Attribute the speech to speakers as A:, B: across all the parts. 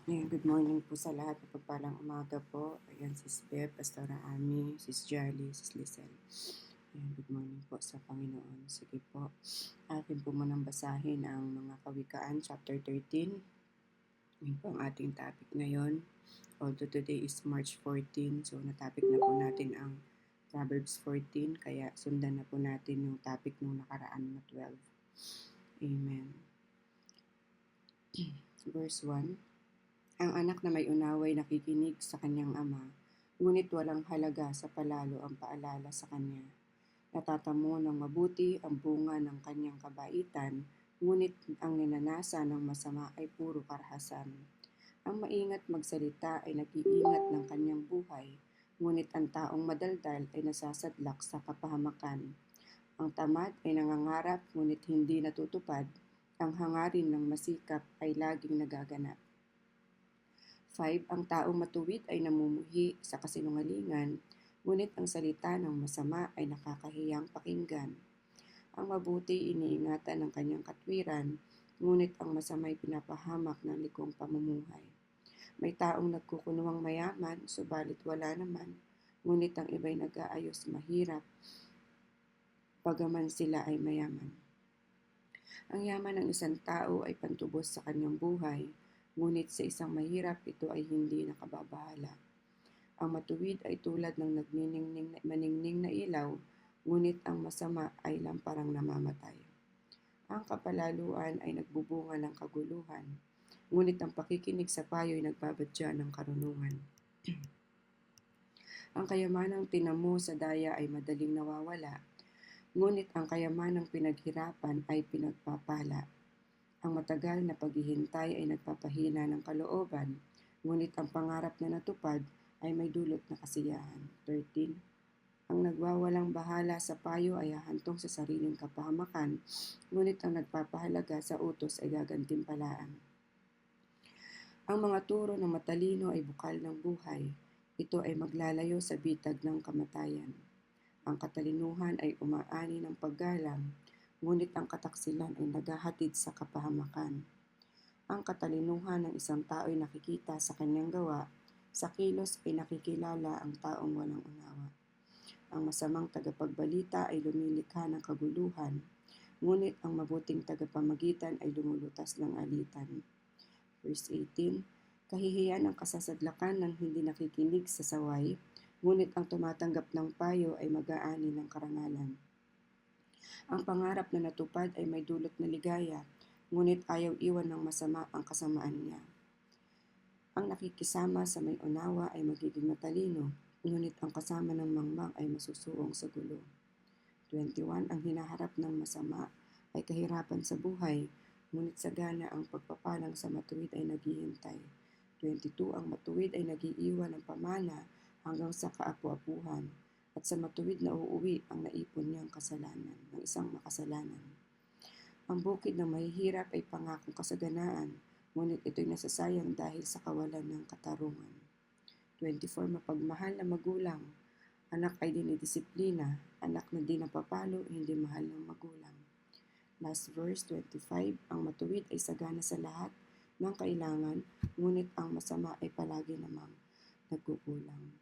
A: Ayan, good morning po sa lahat. Mapagpalang umaga po. Ayan, Sis Beb, Pastora Ami, Sis Jolly, Sis Lizelle. Ayan, good morning po sa Panginoon. Sige po, atin po munang basahin ang mga Kawikaan, chapter 13. Ayan po ang ating topic ngayon. Although today is March 14, so na-topic na po natin ang Proverbs 14, kaya sundan na po natin yung topic nung nakaraan na 12. Amen. Verse 1. Ang anak na may unaway nakikinig sa kanyang ama, ngunit walang halaga sa palalo ang paalala sa kanya. Natatamo ng mabuti ang bunga ng kanyang kabaitan, ngunit ang ninanasa ng masama ay puro karahasan. Ang maingat magsalita ay nag-iingat ng kanyang buhay, ngunit ang taong madaldal ay nasasadlak sa kapahamakan. Ang tamad ay nangangarap ngunit hindi natutupad, ang hangarin ng masikap ay laging nagaganap. 5. Ang taong matuwid ay namumuhi sa kasinungalingan, ngunit ang salita ng masama ay nakakahiyang pakinggan. Ang mabuti iniingatan ng kanyang katwiran, ngunit ang masama'y pinapahamak ng likong pamumuhay. May taong nagkukunwang mayaman, subalit wala naman, ngunit ang iba'y nag-aayos mahirap, bagaman sila ay mayaman. Ang yaman ng isang tao ay pantubos sa kanyang buhay, ngunit sa isang mahirap ito ay hindi nakababahala. Ang matuwid ay tulad ng maningning na ilaw, ngunit ang masama ay lamparang namamatay. Ang kapalaluan ay nagbubunga ng kaguluhan, ngunit ang pakikinig sa payo ay nagbabadya ng karunungan. Ang kayamanang tinamo sa daya ay madaling nawawala, ngunit ang kayamanang pinaghirapan ay pinagpapala. Ang matagal na paghihintay ay nagpapahina ng kalooban, ngunit ang pangarap na natupad ay may dulot na kasiyahan. 13. Ang nagwawalang bahala sa payo ay hahantong sa sariling kapahamakan, ngunit ang nagpapahalaga sa utos ay gagantimpalaan. Ang mga turo ng matalino ay bukal ng buhay. Ito ay maglalayo sa bitag ng kamatayan. Ang katalinuhan ay umaani ng paggalang, ngunit ang kataksilan ay naghahatid sa kapahamakan. Ang katalinuhan ng isang tao ay nakikita sa kanyang gawa, sa kilos ay nakikilala ang taong walang unawa. Ang masamang tagapagbalita ay lumilikha ng kaguluhan, ngunit ang mabuting tagapamagitan ay lumulutas ng alitan. Verse 18. Kahihiyan ang kasasadlakan ng hindi nakikinig sa saway, ngunit ang tumatanggap ng payo ay mag-aani ng karangalan. Ang pangarap na natupad ay may dulot na ligaya, ngunit ayaw iwan ng masama ang kasamaan niya. Ang nakikisama sa may unawa ay magiging matalino, ngunit ang kasama ng mangmang ay masusuong sa gulo. 21. Ang hinaharap ng masama ay kahirapan sa buhay, ngunit sagana ang pagpapalang sa matuwid ay naghihintay. 22. Ang matuwid ay nagiiwan ng pamana hanggang sa kaapu-apuhan, at sa matuwid na uuwi ang naipon niyang kasalanan ng isang makasalanan. Ang bukid ng mahihirap ay pangakong kasaganaan, ngunit ito'y nasasayang dahil sa kawalan ng katarungan. 24. Mapagmahal na magulang, anak ay dinidisiplina, anak na di napapalo, hindi mahal ng magulang. Last verse, 25. Ang matuwid ay sagana sa lahat ng kailangan, ngunit ang masama ay palagi namang nagkukulang.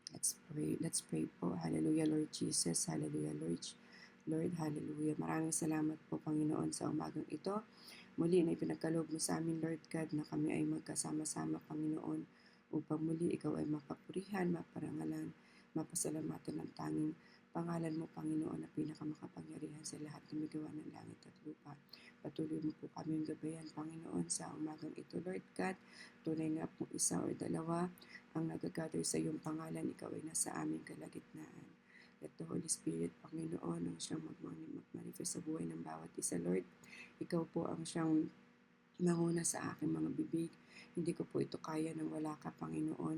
A: Let's pray. Let's pray po. Hallelujah, Lord Jesus. Hallelujah, Lord, hallelujah. Maraming salamat po, Panginoon, sa umagang ito. Muli na ipinagkaloob mo sa amin, Lord God, na kami ay magkasama-sama, Panginoon, upang muli ikaw ay mapapurihan, maparangalan, mapasalamatan ng tanging pangalan mo, Panginoon, na pinakamakapangyarihan sa lahat na may gawa ng langit at lupa. Patuloy mo po kami gabayan, Panginoon, sa umagang ito, Lord God. Tunay nga po isa o dalawa ang nagagather sa iyong pangalan, ikaw ay nasa aming kalagitnaan. Let the Holy Spirit, Panginoon, ang siyang mag-manifest sa buhay ng bawat isa, Lord. Ikaw po ang siyang manguna sa aking mga bibig. Hindi ko po ito kaya nang wala ka, Panginoon.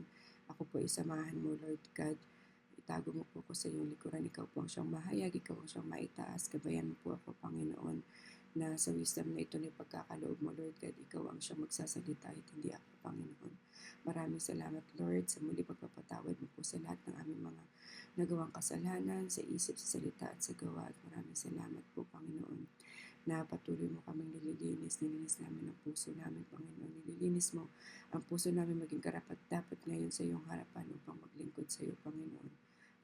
A: Ako po isamahan mo, Lord God. Itago mo po ko sa iyong likuran. Ikaw po ang siyang mahayag, ikaw ang siyang maitaas. Gabayan mo po ako, Panginoon, na sa wisdom na ito ni pagkakaloob mo, Lord God, ikaw ang siyang magsasalita at hindi ako, Panginoon. Maraming salamat, Lord, sa muli pagpapatawad mo po sa lahat ng aming mga nagawang kasalanan, sa isip, sa salita at sa gawa. At maraming salamat po, Panginoon, na patuloy mo kaming nililinis namin ang puso namin, Panginoon. Nililinis mo ang puso namin maging karapat-dapat ngayon sa iyong harapan upang maglingkod sa iyo, Panginoon.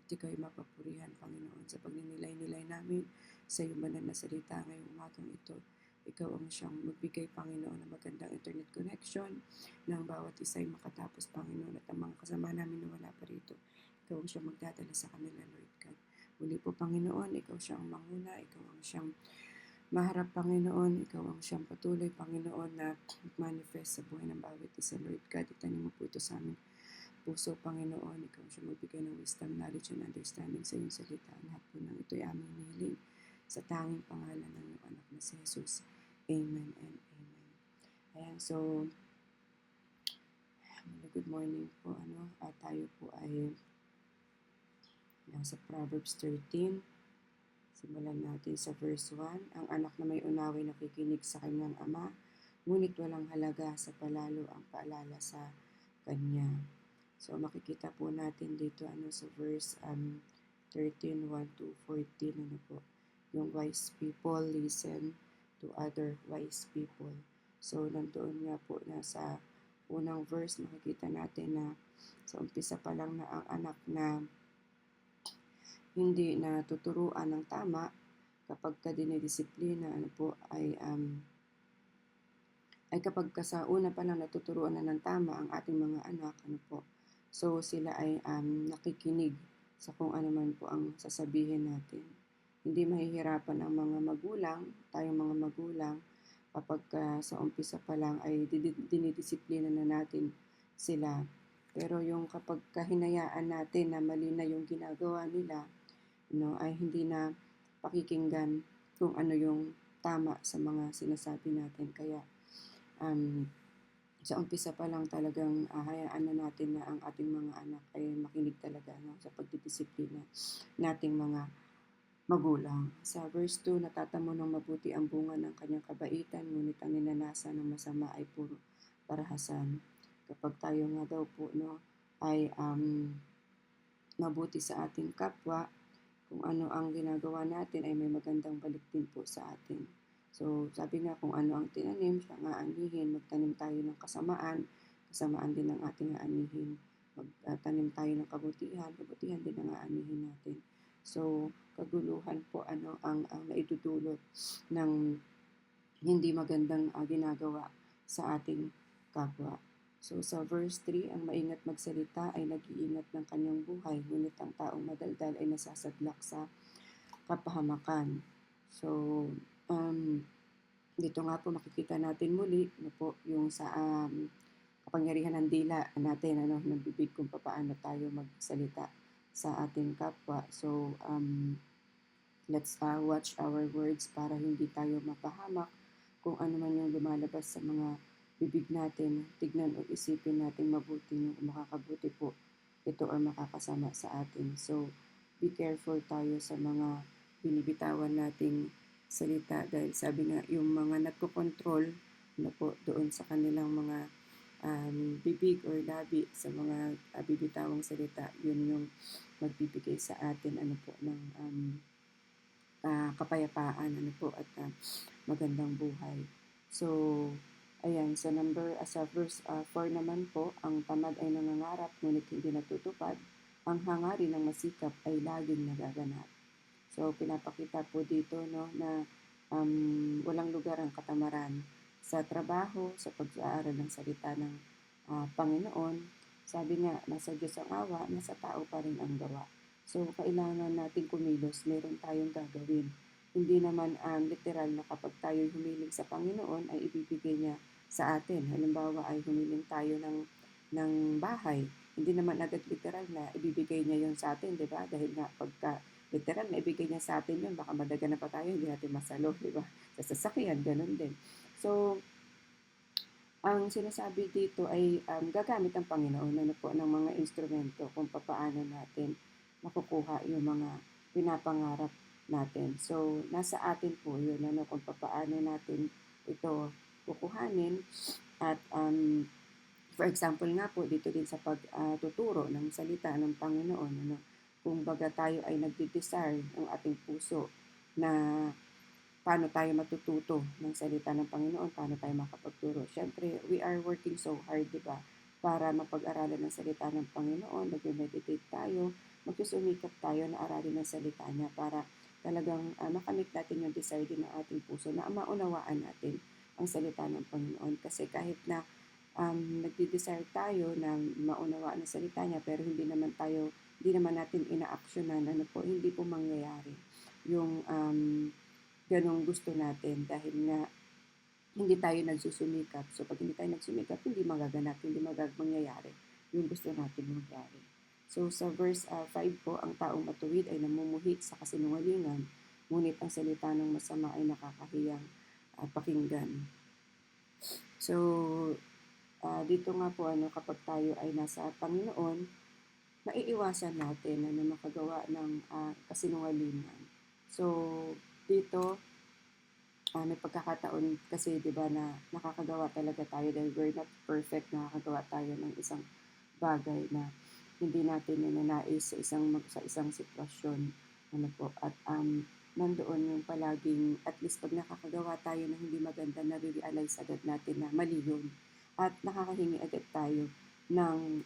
A: At ikaw ay mapapurihan, Panginoon, sa pagninilay-nilay namin sa iyong banal na salita ngayong umagang ito. Ikaw ang siyang magbigay, Panginoon, ng magandang internet connection ng bawat isa ay makatapos, Panginoon, at ang mga kasama namin na wala pa rito. Ikaw ang siyang magdadala sa kanila, Lord God. Muli po, Panginoon, ikaw siyang manguna, ikaw ang siyang maharap, Panginoon, ikaw ang siyang patuloy, Panginoon, na manifest sa buhay ng bawat isa, Lord God. Itanim mo po ito sa aming puso, Panginoon. Ikaw ang siyang magbigay ng wisdom, knowledge, and understanding sa iyong salita. Lahat po ng ito'y aming nihiling sa tanging pangalan ng iyong anak na si Jesus. Amen and amen. Ayan, so, good morning po. Tayo po ay nasa Proverbs 13. Simulan natin sa verse 1. Ang anak na may unawa nakikinig sa kanyang ama, ngunit walang halaga sa palalo ang paalala sa kanya. So makikita po natin dito sa verse 13, 1 to 14, po. Yung wise people listen to other wise people. So nandoon nga po na sa unang verse makikita natin na sa umpisa pa lang na ang anak na hindi natuturuan ng tama kapag ka dinidisiplina ay kapag ka sa una pa lang natuturuan na ng tama ang ating mga anak so sila ay nakikinig sa kung ano man po ang sasabihin natin. Hindi mahihirapan ang mga magulang, tayong mga magulang, kapag sa umpisa pa lang ay dinidisiplina na natin sila. Pero yung kapag kahinayaan natin na mali na yung ginagawa nila, ay hindi na pakikinggan kung ano yung tama sa mga sinasabi natin. Kaya sa umpisa pa lang talagang hayaan na natin na ang ating mga anak ay makinig talaga sa pagdidisiplina nating mga magulang. Sa verse 2, natatamo ng mabuti ang bunga ng kanyang kabaitan, ngunit ang ninanasa ng masama ay puro parahasan. Kapag tayo nga daw po ay mabuti sa ating kapwa, kung ano ang ginagawa natin ay may magandang balik din po sa atin. So sabi nga, kung ano ang tinanim, siya nga anihin. Magtanim tayo ng kasamaan, kasamaan din ang ating aanihin. Magtanim tayo ng kabutihan, kabutihan din ang aanihin natin. So kaguluhan po ang naidudulot ng hindi magandang ginagawa sa ating kapwa. So sa verse 3, ang maingat magsalita ay nag-iingat ng kanyang buhay, ngunit ang taong madaldal ay nasasadlak sa kapahamakan. So dito nga po makikita natin muli yung sa kapangyarihan ng dila natin, ng bibig, kung paano tayo magsalita sa ating kapwa. So let's watch our words para hindi tayo mapahamak kung ano man yung lumalabas sa mga bibig natin. Tignan o isipin natin mabuti kung makakabuti po ito or makakasama sa atin. So be careful tayo sa mga binibitawan nating salita, dahil sabi nga, yung mga nagko-control doon sa kanilang mga bibig or labi sa mga bibitawang salita, yun yung magbibigay sa atin ng kapayapaan at magandang buhay. So ayan, sa verse 4 naman po, ang tamad ay nangangarap ngunit hindi natutupad, ang hangarin ng masikap ay laging nagaganap. So pinapakita po dito na walang lugar ang katamaran sa trabaho, sa pag-aaral ng salita ng Panginoon. Sabi nga, nasa Diyos ang awa, nasa tao pa rin ang gawa. So kailangan natin kumilos, meron tayong gagawin. Hindi naman literal na kapag tayo humiling sa Panginoon ay ibibigay niya sa atin. Halimbawa ay humiling tayo ng bahay, hindi naman agad literal na ibibigay niya yon sa atin, di ba? Dahil nga pagka literal na ibigay niya sa atin yun, baka madaga na pa tayo, hindi natin masalo, di ba? Sa sasakyan, ganun din. So ang sinasabi dito ay gagamit ang Panginoon ng mga instrumento kung paano natin makukuha yung mga pinapangarap natin. So nasa atin po yun kung paano natin ito kukuhanin. At for example nga po dito din sa pagtuturo ng salita ng Panginoon, kung baga tayo ay nagde-desire ng ating puso na paano tayo matututo ng salita ng Panginoon, paano tayo makapagturo. Siyempre, we are working so hard, di ba, para mapag-aralan ng salita ng Panginoon, mag-meditate tayo, magsusumikap tayo na aralin ng salita niya para talagang makamit natin yung desire din ng ating puso na maunawaan natin ang salita ng Panginoon. Kasi kahit na nagde-desire tayo na maunawaan ang salita niya pero hindi naman natin ina-actionan, hindi po mangyayari yung ganong gusto natin dahil nga hindi tayo nagsusumikap. So pag hindi tayo nagsumikap, hindi magaganap, hindi mangyayari yung gusto natin mangyari. So sa verse 5 po, ang taong matuwid ay namumuhi sa kasinungalingan, ngunit ang salita ng masama ay nakakahiyang pakinggan. So dito nga po kapag tayo ay nasa Panginoon, maiiwasan natin na makagawa ng kasinungalingan. So dito may pagkakataon kasi 'di ba na nakakagawa talaga tayo dahil we're not perfect, nakakagawa tayo ng isang bagay na hindi natin ninanais sa isang sitwasyon, at nandoon yung palaging at least pag nakakagawa tayo ng hindi maganda, nare-realize agad natin na mali yun at nakakahingi agad tayo ng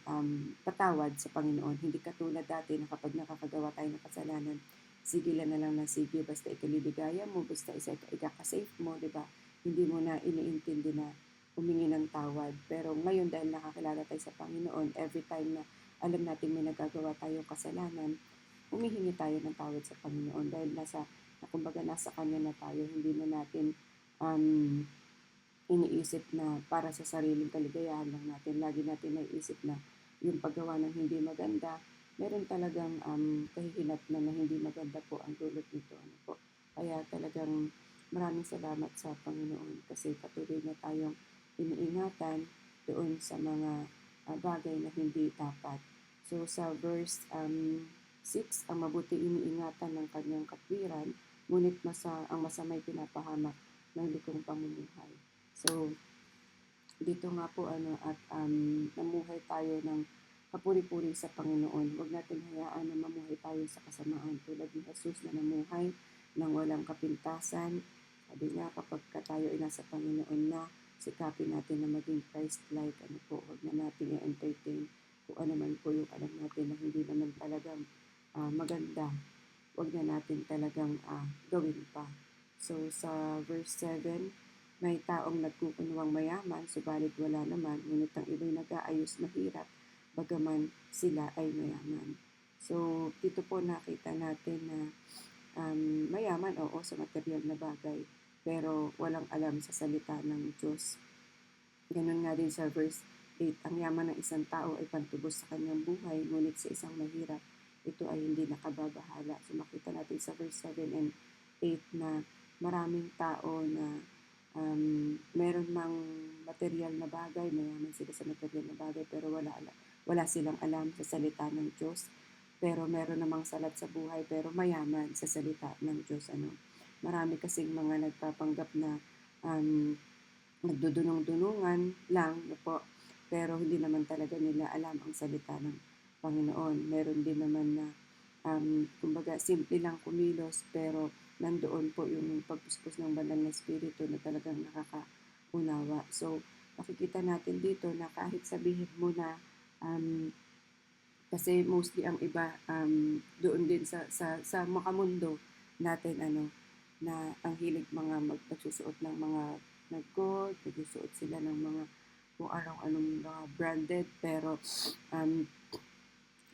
A: patawad sa Panginoon. Hindi katulad dati na kapag nakakagawa tayo ng kasalanan, sigilan na lang ng sige, basta ikaliligaya mo, basta ikaka-safe mo, di ba? Hindi mo na iniintindi na humingi ng tawad. Pero ngayon dahil nakakilala tayo sa Panginoon, every time na alam natin may nagagawa tayong kasalanan, humihingi tayo ng tawad sa Panginoon dahil kumbaga nasa Kanya na tayo, hindi na natin iniisip na para sa sariling kaligayahan lang natin. Lagi natin naiisip na yung paggawa ng hindi maganda, meron talagang kahihinatnan na hindi maganda po ang dulot nito. Kaya talagang maraming salamat sa Panginoon kasi patuloy na tayong iniingatan doon sa mga bagay na hindi dapat. So sa verse 6, ang mabuti iniingatan ng kanyang katwiran, ngunit ang masamay pinapahamak ng likong pamumuhay. So dito nga po namuhay tayo ng kapuri-puri sa Panginoon. Huwag natin hayaan na mamuhay tayo sa kasamaan tulad ni Jesus na namuhay ng walang kapintasan. Sabi nga kapag tayo ay nasa Panginoon na, sikapin natin na maging Christ-like. Huwag na natin i-entertain kung ano man po yung alam natin na hindi naman talagang maganda. Huwag na natin talagang gawin pa. So sa verse 7, may taong nagkukunwang mayaman, subalit wala naman, ngunit ang iba'y nag-aayos mahirap, bagaman sila ay mayaman. So, dito po nakita natin na mayaman, oo, sa material na bagay, pero walang alam sa salita ng Diyos. Ganun nga din sa verse 8, ang yaman ng isang tao ay pantubos sa kanyang buhay, ngunit sa isang mahirap, ito ay hindi nakababahala. So, makita natin sa verse 7 and 8 na maraming tao na meron mang material na bagay, mayaman sila sa material na bagay, pero wala silang alam sa salita ng Diyos. Pero meron namang salat sa buhay, pero mayaman sa salita ng Diyos. Marami kasing mga nagpapanggap na nagdudunong-dunungan lang po, pero hindi naman talaga nila alam ang salita ng Panginoon. Meron din naman na kumbaga simple lang kumilos, pero nandoon po yung pagpuspos ng banal na espiritu na talagang nakakaunawa. So, makikita natin dito na kahit sabihin mo na kasi mostly ang iba doon din sa makamundo natin na ang hilig mga magsusuot ng mga nag-gold, nagsusuot sila ng mga kung anong mga branded, pero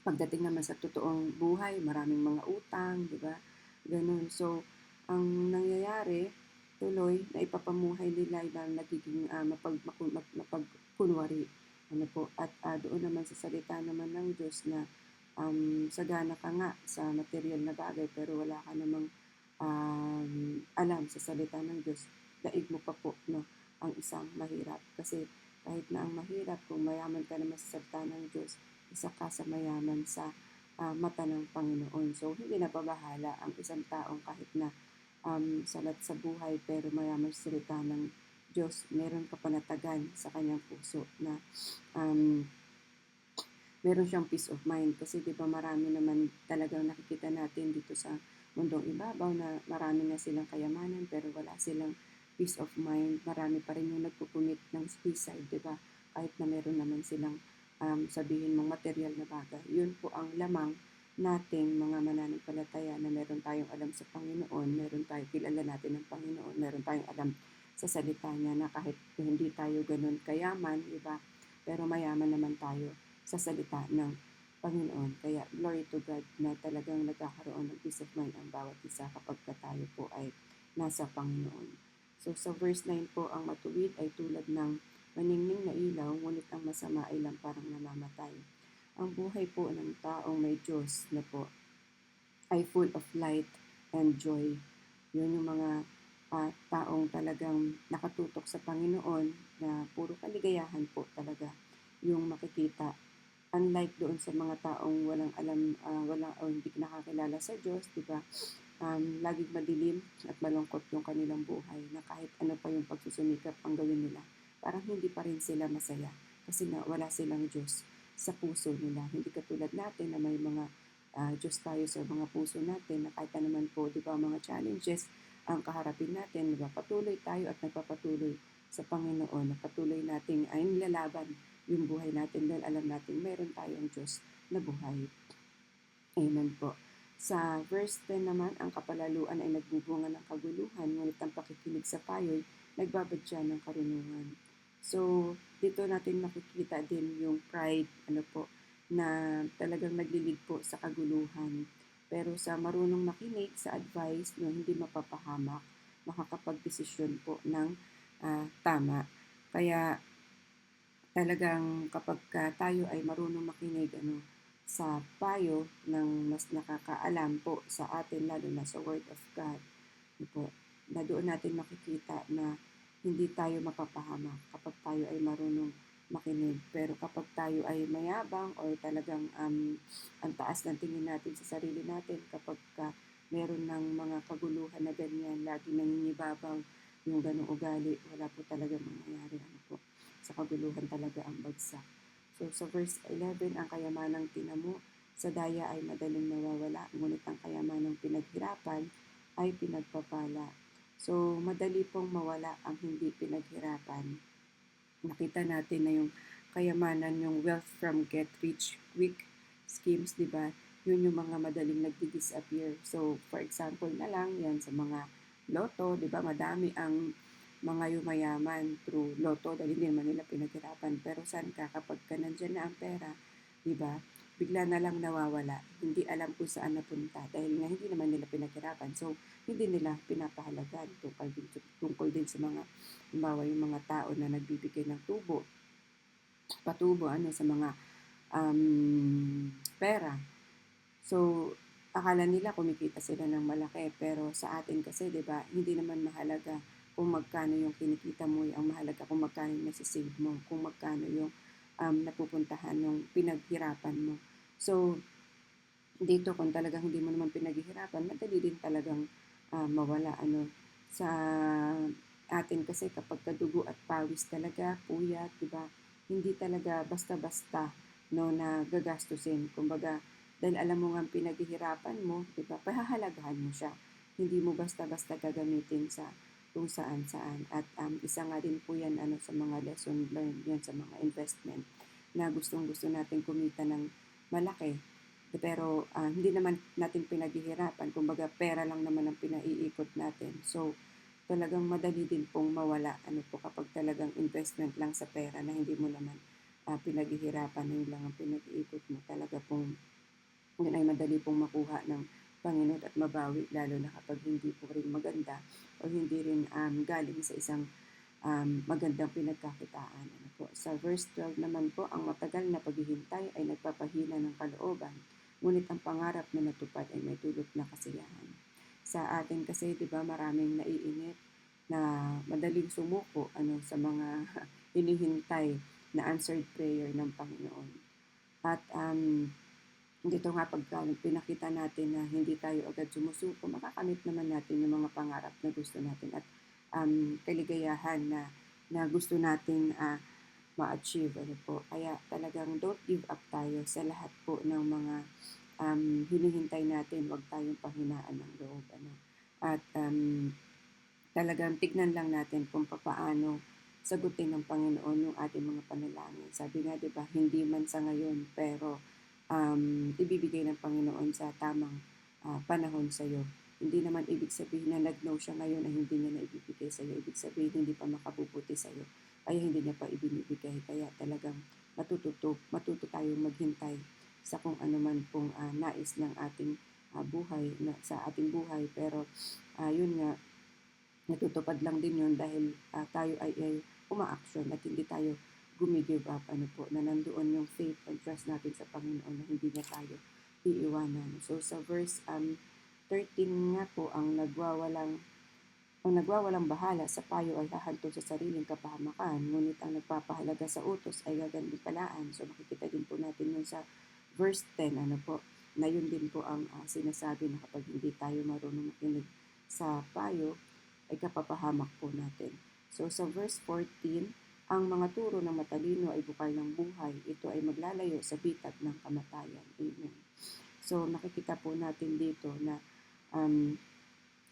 A: pagdating naman sa totoong buhay, maraming mga utang, di ba? Ganun. So, ang nangyayari, tuloy na ipapamuhay nila na nagiging mapagkunwari. At doon naman sa salita naman ng Diyos na sagana ka nga sa material na bagay pero wala ka namang alam sa salita ng Diyos, daig mo pa po ang isang mahirap. Kasi kahit na ang mahirap, kung mayaman ka naman sa salita ng Diyos, isa ka sa mayaman sa mata ng Panginoon. So, hindi napabahala ang isang taong kahit na salat sa buhay pero mayaman sa salita ng Diyos, meron kapanatagan sa kanyang puso na meron siyang peace of mind. Kasi di ba marami naman talagang nakikita natin dito sa mundong ibabaw na marami na silang kayamanan pero wala silang peace of mind. Marami pa rin yung nagkukumit ng suicide, di ba? Kahit na meron naman silang sabihin mong material na bagay. Yun po ang lamang nating mga mananampalataya na meron tayong alam sa Panginoon, meron tayong kilala natin ng Panginoon, meron tayong alam sa salita niya na kahit hindi tayo ganun kayaman, di ba? Pero mayaman naman tayo sa salita ng Panginoon. Kaya glory to God na talagang nagkakaroon ng peace of mind ang bawat isa kapag tayo po ay nasa Panginoon. So sa verse 9 po, ang matuwid ay tulad ng maningning na ilaw, ngunit ang masama ay lamparang namamatay. Ang buhay po ng taong may Diyos na po ay full of light and joy. Yun yung mga taong talagang nakatutok sa Panginoon na puro kaligayahan po talaga yung makikita. Unlike doon sa mga taong walang alam, o hindi nakakilala sa Diyos, di ba? Laging madilim at malungkot yung kanilang buhay na kahit ano pa yung pagsusumikap ang gawin nila, parang hindi pa rin sila masaya kasi nga wala silang Diyos sa puso nila. Hindi katulad natin na may mga Diyos tayo sa mga puso natin na kahit naman po, di ba, mga challenges ang kaharapin natin, di ba? Patuloy tayo at nagpapatuloy sa Panginoon na patuloy nating ay nilalaban yung buhay natin dahil alam natin meron tayong Diyos na buhay. Amen po. Sa verse 10 naman, ang kapalaluan ay nagbubunga ng kaguluhan, ngunit ang pakikinig sa payo'y nagbabadya ng karunungan. So, dito natin makikita din yung pride, na talagang naglilid po sa kaguluhan. Pero sa marunong makinig sa advice, no, hindi mapapahamak, makakapagdesisyon po ng tama. Kaya talagang kapag tayo ay marunong makinig sa payo ng mas nakakaalam po sa atin, lalo na sa Word of God, po, na doon natin makikita na hindi tayo mapapahamak kapag tayo ay marunong makinig. Pero kapag tayo ay mayabang or talagang ang taas ng tingin natin sa sarili natin, kapag meron ng mga kaguluhan na ganyan, lagi nangingibabaw yung ganong ugali, wala po talaga mangyayari po. Sa kaguluhan talaga ang bagsak. So sa verse 11, ang kayamanang tinamo sa daya ay madaling nawawala, ngunit ang kayamanang pinaghirapan ay pinagpapala. So madali pong mawala ang hindi pinaghirapan. Nakita natin na yung kayamanan, yung wealth from get rich quick schemes, di ba? Yun yung mga madaling nagdi-disappear. So, for example na lang, yan sa mga loto, di ba? Madami ang mga yumayaman through loto dahil hindi naman nila pinaghirapan. Pero saan ka kapag ka nandyan na ang pera, di ba? Bigla na lang nawawala. Hindi alam kung saan napunta dahil nga hindi naman nila pinaghirapan. So, hindi nila pinapahalagan tungkol din sa mga, halimbawa, yung mga tao na nagbibigay ng patubo sa mga pera. So, akala nila kumikita sila ng malaki, pero sa atin kasi, 'di ba, hindi naman mahalaga kung magkano yung kinikita mo, ang mahalaga kung magkano yung nasa-save mo, kung magkano yung napupuntahan ng pinaghirapan mo. So, dito kung talagang hindi mo naman pinaghihirapan, madali din talagang mawala sa atin kasi kapag kadugo at pawis talaga, puyat, 'di ba? Hindi talaga basta-basta na gagastusin. Kumbaga, dahil alam mo nga pinaghihirapan mo, 'di ba? Pahahalagahan mo siya. Hindi mo basta-basta gagamitin sa kung saan-saan. At isa nga din po yan sa mga lesson learned yan sa mga investment na gustong-gusto natin kumita ng malaki. Pero hindi naman natin pinaghihirapan. Kumbaga, pera lang naman ang pinaiikot natin. So, talagang madali din pong mawala po kapag talagang investment lang sa pera na hindi mo naman pinaghihirapan, yun lang ang pinag-iikot mo. Talaga pong yun ay madali pong makuha ng Panginoon at mabawi, lalo na kapag hindi po rin maganda o hindi rin galing sa isang magandang pinagkakitaan. Sa verse 12 naman po, ang matagal na paghihintay ay nagpapahina ng kalooban, ngunit ang pangarap na natupad ay may dulot na kasiyahan. Sa atin kasi, di ba, maraming naiinip na madaling sumuko sa mga hinihintay na answered prayer ng Panginoon. At dito nga pagka pinakita natin na hindi tayo agad sumusuko, makakamit naman natin yung mga pangarap na gusto natin at kaligayahan na gusto nating ma-achieve. Kaya talagang don't give up tayo sa lahat po ng mga hinihintay natin, wag tayong panghinaan ng loob. Ano? At talagang tignan lang natin kung papaano sagutin ng Panginoon yung ating mga panalangin. Sabi nga, di ba, hindi man sa ngayon, pero ibibigay ng Panginoon sa tamang panahon sa iyo. Hindi naman ibig sabihin na nag-no siya ngayon ay hindi niya na ibibigay sa iyo. Ibig sabihin hindi pa makabubuti sa iyo. Kaya hindi niya pa ibinibigay. Kaya talagang matuto tayong maghintay sa kung ano man pong nais ng ating buhay, sa ating buhay. Pero yun nga, natutupad lang din yun dahil tayo ay umaaksyon at hindi tayo gumigive up, na nandoon yung faith and trust natin sa Panginoon na hindi niya tayo iiwanan. So sa verse 13 nga po, ang nagwawalang bahala sa payo ay hahantong sa sariling kapahamakan, ngunit ang nagpapahalaga sa utos ay gagantimpalaan. So makikita din po natin yun sa verse 10, na yun din po ang sinasabi na kapag hindi tayo marunong makinig sa payo, ay kapapahamak po natin. So sa verse 14, ang mga turo ng matalino ay bukal ng buhay. Ito ay maglalayo sa bitag ng kamatayan. Amen. So nakikita po natin dito na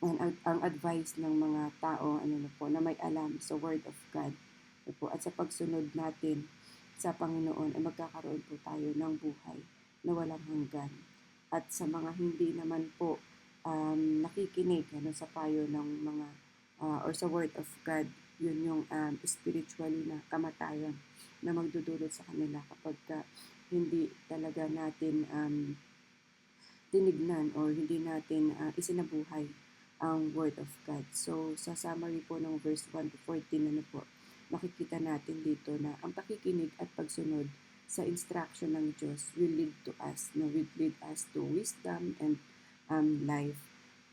A: ang advice ng mga tao na may alam sa Word of God at sa pagsunod natin sa Panginoon ay magkakaroon po tayo ng buhay na walang hanggan. At sa mga hindi naman po nakikinig sa payo ng mga or sa Word of God, yun yung spiritually na kamatayan na magdudulot sa kanila kapag hindi talaga natin tinignan or hindi natin isinabuhay ang Word of God. So, sa summary po ng verse 1 to 14, makikita natin dito na ang pakikinig at pagsunod sa instruction ng Diyos will lead us to wisdom and life.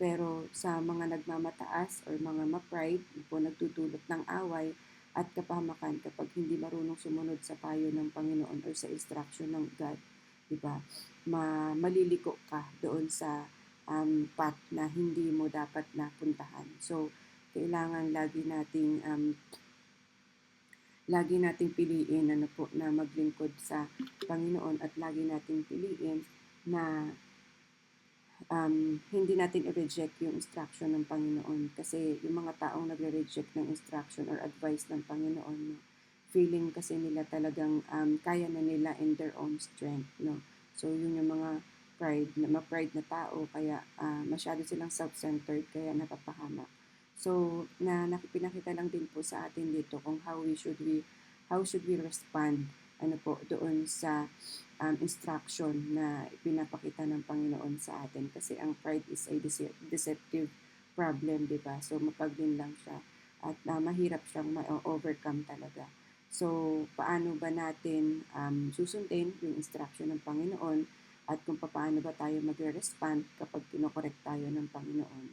A: Pero sa mga nagmamataas or mga ma-pride, nagdudulot ng away at kapahamakan kapag hindi marunong sumunod sa payo ng Panginoon or sa instruction ng God, di ba? Maliliko ka doon sa path na hindi mo dapat napuntahan. So, kailangan lagi nating piliin na maglingkod sa Panginoon at lagi nating piliin na hindi natin i-reject yung instruction ng Panginoon kasi yung mga taong nagre-reject ng instruction or advice ng Panginoon, feeling kasi nila talagang kaya na nila in their own strength, so yun yung mga ma-pride na tao, kaya masyado silang self-centered, kaya napapahamak. So pinakita lang din po sa atin dito kung how should we respond doon sa instruction na pinapakita ng Panginoon sa atin, kasi ang pride is a deceptive problem, di ba? So mapagdin lang siya at mahirap siyang ma-overcome talaga. So paano ba natin susundin yung instruction ng Panginoon at kung paano ba tayo magre-respond kapag kinokorek tayo ng Panginoon?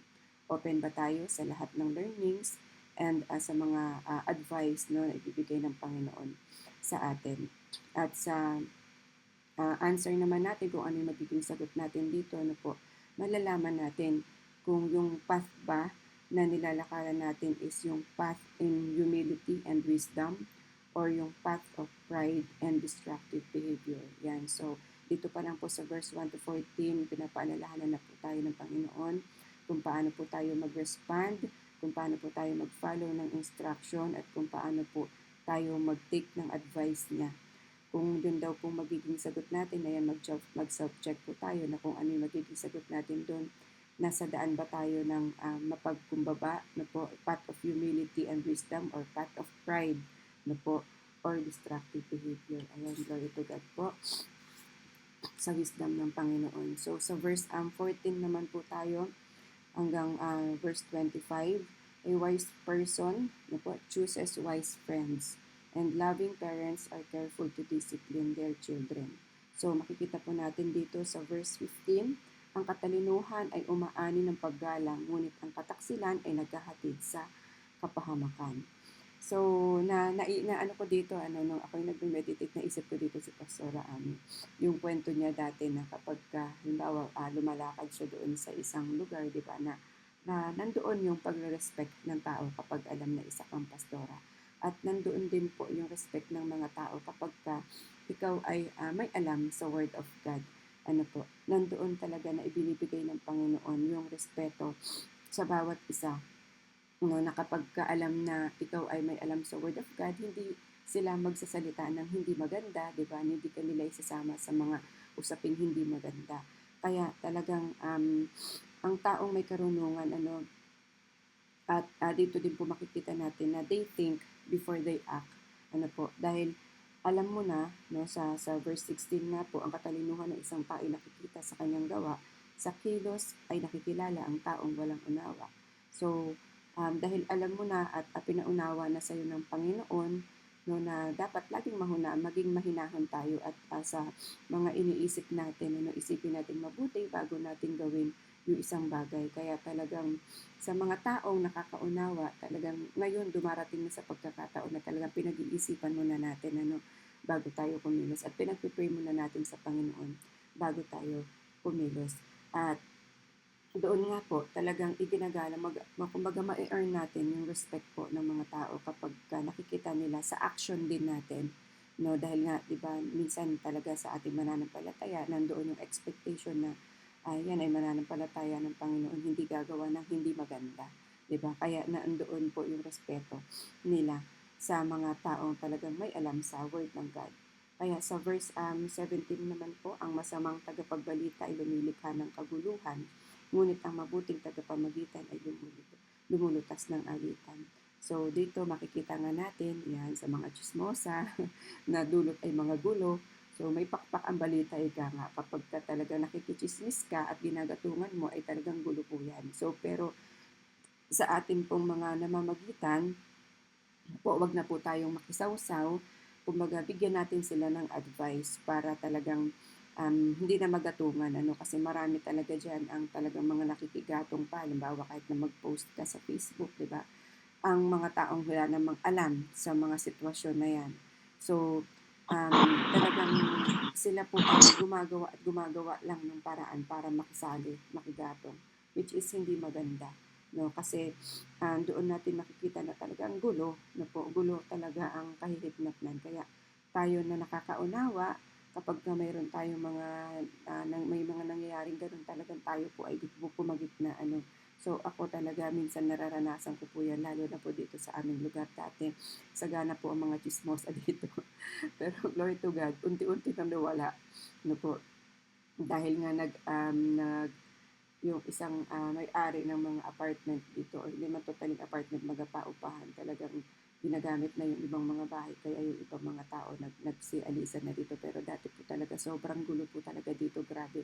A: Open ba tayo sa lahat ng learnings and sa mga advice na ibibigay ng Panginoon sa atin? At sa answer naman natin kung ano yung magiging sagot natin dito, malalaman natin kung yung path ba na nilalakaran natin is yung path in humility and wisdom or yung path of pride and destructive behavior. Yan. So, dito pa lang po sa verse 1 to 14, pinapaalalahanan na po tayo ng Panginoon kung paano po tayo mag-respond, kung paano po tayo mag-follow ng instruction, at kung paano po tayo mag-take ng advice niya. Kung yun daw po magiging sagot natin, ayan, mag-self-check po tayo na kung ano yung magiging sagot natin doon. Nasa daan ba tayo ng mapagkumbaba, path of humility and wisdom, or path of pride, or destructive behavior. Ayan, glory to God po sa wisdom ng Panginoon. So sa verse 14 naman po tayo hanggang verse 25. A wise person chooses wise friends, and loving parents are careful to discipline their children. So makikita po natin dito sa verse 15, ang katalinuhan ay umaani ng paggalang, ngunit ang kataksilan ay naghahatid sa kapahamakan. So, ano ko dito, nung ako yung nag-meditate, naisip ko dito si Pastora Ami. Yung kwento niya dati na kapag, halimbawa, lumalakad siya doon sa isang lugar, di ba, na nandoon yung pagre-respect ng tao kapag alam na isa kang pastora. At nandoon din po yung respect ng mga tao kapag ikaw ay may alam sa Word of God. ano po, nandoon talaga na ibinibigay ng Panginoon yung respeto sa bawat isa. No, na kapagka alam na ikaw ay may alam sa Word of God, hindi sila magsasalita ng hindi maganda, 'di ba? Hindi ka nila isasama sa mga usaping hindi maganda. Kaya talagang ang taong may karunungan at dito din po makikita natin na they think before they act. Ano po, dahil alam mo na no sa verse 16 nga po, ang katalinuhan ng isang tao ay nakikita sa kanyang gawa, sa kilos ay nakikilala ang taong walang unawa. So, dahil alam mo na at pinaunawa na sa iyo ng Panginoon no na dapat laging maging mahinahon tayo at sa mga iniisip natin, ano, isipin natin mabuti bago natin gawin yung isang bagay. Kaya talagang sa mga taong nakakaunawa, talagang ngayon dumarating na sa pagkakataon na talagang pinag-iisipan muna natin bago tayo kumilos at pinag-pray muna natin sa Panginoon bago tayo kumilos. At doon nga po talagang kumbaga ma-earn natin yung respect po ng mga tao kapag nakikita nila sa action din natin. No, dahil nga 'di ba minsan talaga sa ating mananampalataya nandoon yung expectation na yan ay mananampalataya ng Panginoon, hindi gagawa ng hindi maganda, 'di ba? Kaya nandoon po yung respeto nila sa mga taong talagang may alam sa word ng God. Kaya sa verse 17 naman po, ang masamang tagapagbalita ay lumilikha ng kaguluhan, ngunit ang mabuting tagapamagitan ay lumulutas ng alitan. So dito makikita nga natin yan sa mga chismosa na dulot ay mga gulo. So may pakpak ang balita ika nga kapag ka talaga nakikichismis ka at ginagatungan mo ay talagang gulo po yan. So pero sa ating pong mga namamagitan, po wag na po tayong makisawsaw. Kumbaga bigyan natin sila ng advice para talagang hindi na magatungan kasi marami talaga diyan ang talagang mga nakikigatong pa, halimbawa kahit na mag-post ka sa Facebook, 'di ba? Ang mga taong wala namang alam sa mga sitwasyon na 'yan. So talagang sila po ang gumagawa lang ng paraan para makisali, makigatong, which is hindi maganda. No, kasi doon natin makikita na talagang gulo, no po, gulo talaga ang kahihitnapnan. Kaya tayo na nakakaunawa, kapag mayroon tayong may mga nangyayaring ganun, talagang tayo po ay pumagit na So ako talaga minsan nararanasan ko po yan, lalo na po dito sa aming lugar dati. Sagana po ang mga chismosa dito. Pero glory to God, unti-unti nang nawala. Ano po, dahil nga yung isang may-ari ng mga apartment dito, or hindi man totaling apartment, mga paupahan, talagang ginagamit na yung ibang mga bahay, kaya yung ibang mga tao nagsialisan na dito. Pero dati po talaga, sobrang gulo po talaga dito, grabe.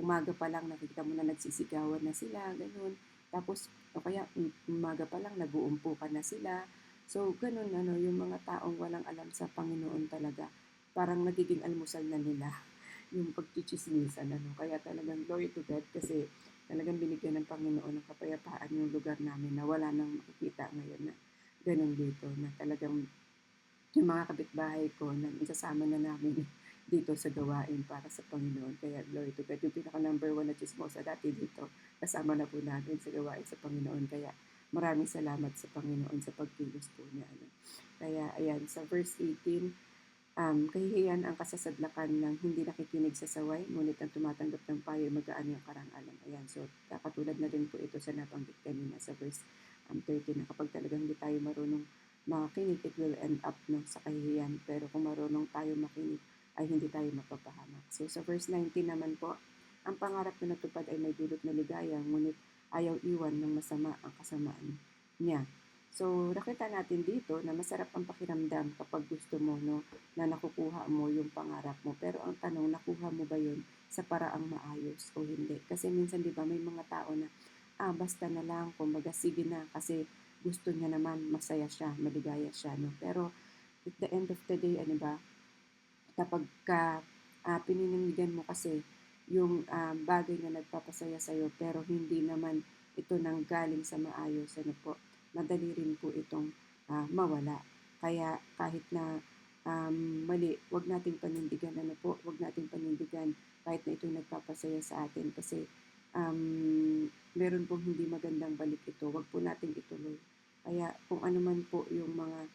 A: Umaga pa lang nakikita mo na nagsisigawan na sila, ganun. Tapos, o kaya umaga pa lang nag-uumpukan na sila. So, ganun, yung mga taong walang alam sa Panginoon talaga, parang nagiging almusal na nila yung pagchichismisan. Kaya talagang glory to God kasi talagang binigyan ng Panginoon ng kapayapaan yung lugar namin na wala nang makikita ngayon na ganun dito, na talagang yung mga kapitbahay ko na isasama na namin dito sa gawain para sa Panginoon. Kaya glory to God. Yung pinaka number one na chismosa dati dito, kasama na po namin sa gawain sa Panginoon. Kaya maraming salamat sa Panginoon sa pagkilos po niya. Kaya ayan, sa verse 18, kahihiyan ang kasasadlakan ng hindi nakikinig sa saway, ngunit ang tumatanggap ng payo ay magaan yung karangalan. Ayan, so katulad na rin po ito sa nabanggit kanina sa verse 13, na kapag talagang hindi tayo marunong makinig, it will end up sa kahihiyan. Pero kung marunong tayo makinig, ay hindi tayo mapapahamak. So sa verse 19 naman po, ang pangarap na natupad ay may dulot na ligaya, ngunit ayaw iwan ng masama ang kasamaan niya. So, nakita natin dito na masarap ang pakiramdam kapag gusto mo, no, na nakukuha mo yung pangarap mo. Pero ang tanong, nakuha mo ba yun sa paraang maayos o hindi? Kasi minsan, di ba, may mga tao na, basta na lang, kumbaga, sige na, kasi gusto niya naman, masaya siya, maligaya siya, no? Pero, at the end of the day, ano ba, kapag pininindigan mo kasi yung bagay na nagpapasaya sa'yo, pero hindi naman ito nang galing sa maayos, ano po, madali rin po itong mawala. Kaya kahit na mali, wag nating panindigan, wag nating panindigan kahit na ito nagpapasaya sa atin kasi meron pong hindi magandang balik ito, wag po nating ituloy. Kaya kung ano man po yung mga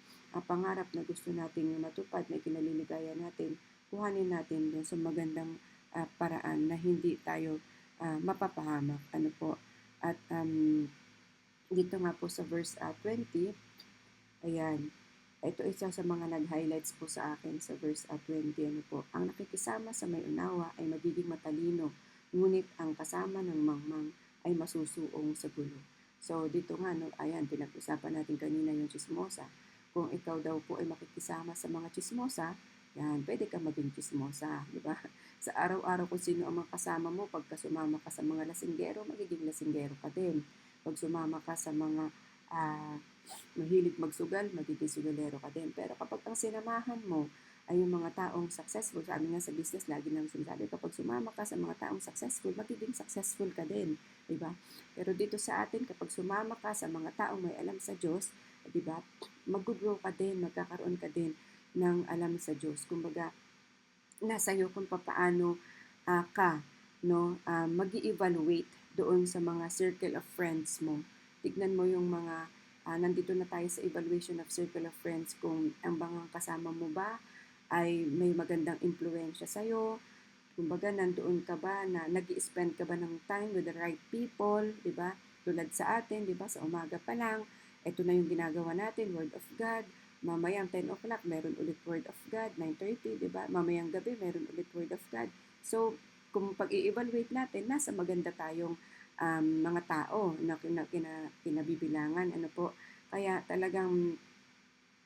A: pangarap na gusto nating matupad na kinaliligaya natin, kuhanin natin din sa magandang paraan na hindi tayo mapapahamak. Ano po? At dito nga po sa verse 20, ayan, ito isa sa mga nag-highlights po sa akin sa verse 20. Ano po? Ang nakikisama sa may unawa ay magiging matalino, ngunit ang kasama ng mangmang ay masusuong sa gulo. So dito nga, no, ayan, pinag-usapan natin kanina yung chismosa. Kung ikaw daw po ay makikisama sa mga chismosa, yan, pwede ka maging chismosa, di ba? Sa araw-araw kung sino ang mga kasama mo, pagka sumama ka sa mga lasinggero, magiging lasinggero ka din. Pag sumama ka sa mga mahilig magsugal, magiging sugalero ka din. Pero kapag ang sinamahan mo ay yung mga taong successful, sabi nga sa business, lagi namin sinasabi, kapag sumama ka sa mga taong successful, magiging successful ka din. Diba? Pero dito sa atin, kapag sumama ka sa mga taong may alam sa Diyos, diba, mag-grow ka din, magkakaroon ka din ng alam sa Diyos. Kumbaga, nasa iyo kung paano ka mag-evaluate doon sa mga circle of friends mo. Tignan mo yung mga nandito na tayo sa evaluation of circle of friends, kung ang mga kasama mo ba ay may magandang impluensya sa'yo. Kumbaga, nandoon ka ba na nag-i-spend ka ba ng time with the right people, di ba? Tulad sa atin, di ba? Sa umaga pa lang, ito na yung ginagawa natin, Word of God. Mamayang 10 o'clock, meron ulit Word of God. 9:30, di ba? Mamayang gabi, meron ulit Word of God. So, kung pag-i-evaluate natin, nasa maganda tayong mga tao na kinabibilangan. Ano po? Kaya talagang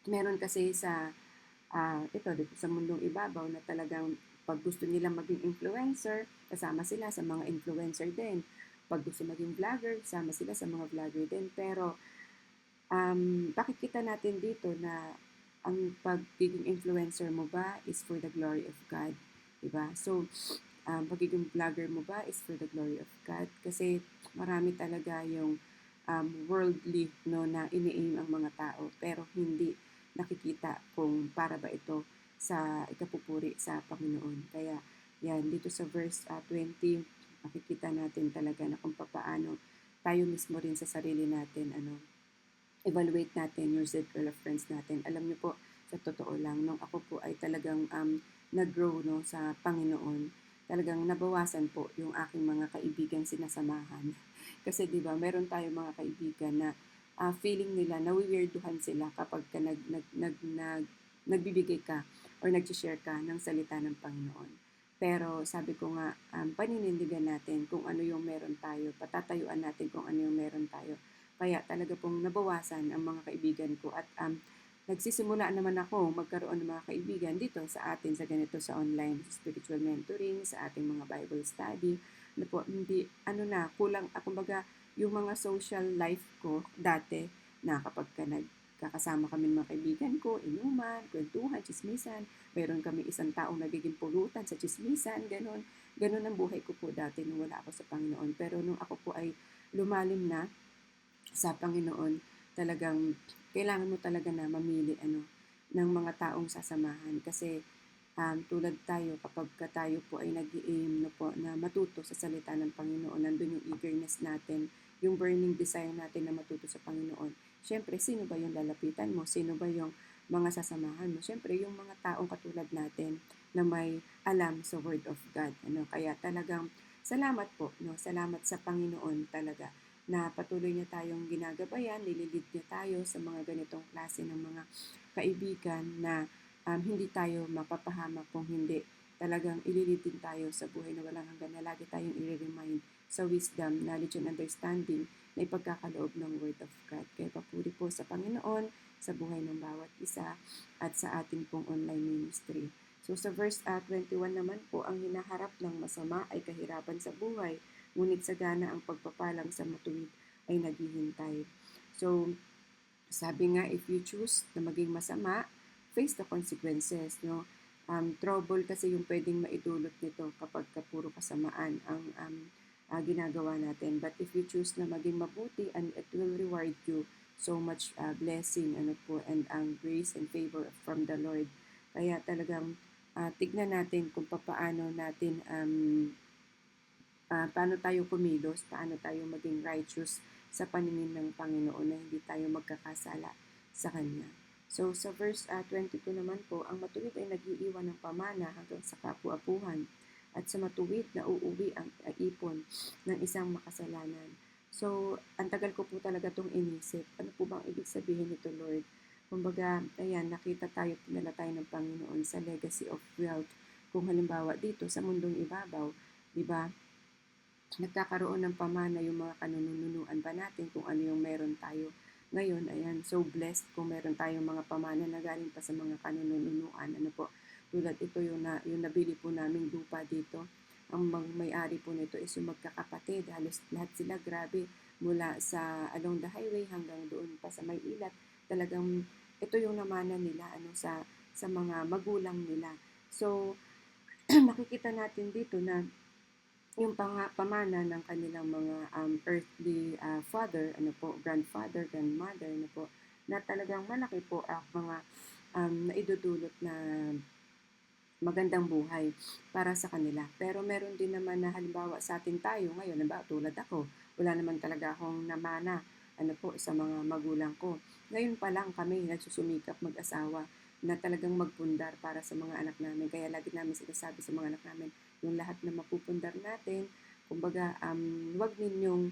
A: meron kasi sa dito sa mundong ibabaw na talagang pag gusto nila maging influencer, kasama sila sa mga influencer din. Pag gusto maging vlogger, kasama sila sa mga vlogger din. Pero pakikita natin dito na ang pagiging influencer mo ba is for the glory of God. Diba? So, pagiging vlogger mo ba is for the glory of God? Kasi marami talaga yung worldly, no, na ini-aim ang mga tao, pero hindi nakikita kung para ba ito sa ikapupuri sa Panginoon. Kaya yan, dito sa verse 20, makikita natin talaga na kung paano tayo mismo rin sa sarili natin, evaluate natin yung circle of friends natin. Alam niyo po, sa totoo lang, nung ako po ay talagang nag-grow, no, sa Panginoon, talagang nabawasan po yung aking mga kaibigan sinasamahan. Kasi 'di ba, meron tayong mga kaibigan na feeling nila nawi-weirduhan sila kapag ka nagbibigay ka or nag-share ka ng salita ng Panginoon. Pero sabi ko nga, paninindigan natin kung ano yung meron tayo, patatayuan natin kung ano yung meron tayo. Kaya talaga pong nabawasan ang mga kaibigan ko at nagsisimula naman ako magkaroon ng mga kaibigan dito sa atin sa ganito sa online spiritual mentoring, sa ating mga Bible study. Na po, hindi, kulang, kumbaga, yung mga social life ko dati na kapag nagkakasama kami ng mga kaibigan ko, inuman, kwentuhan, chismisan, meron kami isang taong nagiging pulutan sa chismisan, ganun. Ganun ang buhay ko po dati nung wala ako sa Panginoon. Pero nung ako po ay lumalim na sa Panginoon, talagang kailangan mo talaga na mamili ng mga taong sasamahan kasi tulad tayo kapag tayo po ay nag-i-aim na matuto sa salita ng Panginoon, nandun yung eagerness natin, yung burning desire natin na matuto sa Panginoon. Siyempre, sino ba yung lalapitan mo? Sino ba yung mga sasamahan mo? Siyempre, yung mga taong katulad natin na may alam sa Word of God. Kaya talagang salamat po, no? Salamat sa Panginoon talaga na patuloy niya tayong ginagabayan, nililid niya tayo sa mga ganitong klase ng mga kaibigan na hindi tayo mapapahamak kung hindi talagang ililid din tayo sa buhay na walang hanggan na lagi tayong i-remind sa wisdom, knowledge, and understanding na ipagkakaloob ng Word of God. Kaya papuri po sa Panginoon, sa buhay ng bawat isa, at sa ating pong online ministry. So sa verse 21 naman po, ang hinaharap ng masama ay kahirapan sa buhay, ngunit sagana ang pagpapalang sa matuwid ay naghihintay. So, sabi nga, if you choose na maging masama, face the consequences, no? Trouble kasi yung pwedeng maidulot nito kapag puro kasamaan ang ginagawa natin. But if you choose na maging mabuti, and it will reward you so much blessing, and grace and favor from the Lord. Kaya talagang tignan natin kung paano natin paano tayo kumilos, paano tayo maging righteous sa paningin ng Panginoon na hindi tayo magkakasala sa Kanya. So sa verse 22 naman po, ang matuwid ay nag-iiwan ng pamana hanggang sa kapu-apuhan at sa matuwid na uuwi ang ipon ng isang makasalanan. So, ang tagal ko po talaga itong inisip. Ano po bang ibig sabihin nito, Lord? Kumbaga, ayan, nakita tayo, pinala tayo ng Panginoon sa legacy of wealth. Kung halimbawa dito sa mundong ibabaw, di ba, nagkakaroon ng pamana yung mga kanununuan pa natin kung ano yung meron tayo. Ngayon, ayan, so blessed kung meron tayong mga pamana na galing pa sa mga kanununuan. Ano po, tulad ito yung nabili po naming lupa dito. Ang may-ari po nito is yung magkakapatid. Halos lahat sila, grabe, mula sa along the highway hanggang doon pa sa may ilat. Talagang ito yung namana nila sa mga magulang nila. So, makikita natin dito na yung pamana ng kanilang mga earthly father, grandfather, grandmother, na talagang malaki po ang mga naidudulot na magandang buhay para sa kanila. Pero meron din naman na halimbawa sa atin tayo ngayon, halimbawa tulad ako, wala naman talaga akong namana sa mga magulang ko. Ngayon pa lang kami nagsusumikap mag-asawa na talagang magpundar para sa mga anak namin. Kaya lagi namin sinasabi sa mga anak namin, yung lahat na mapupundar natin, kumbaga, wag ninyong,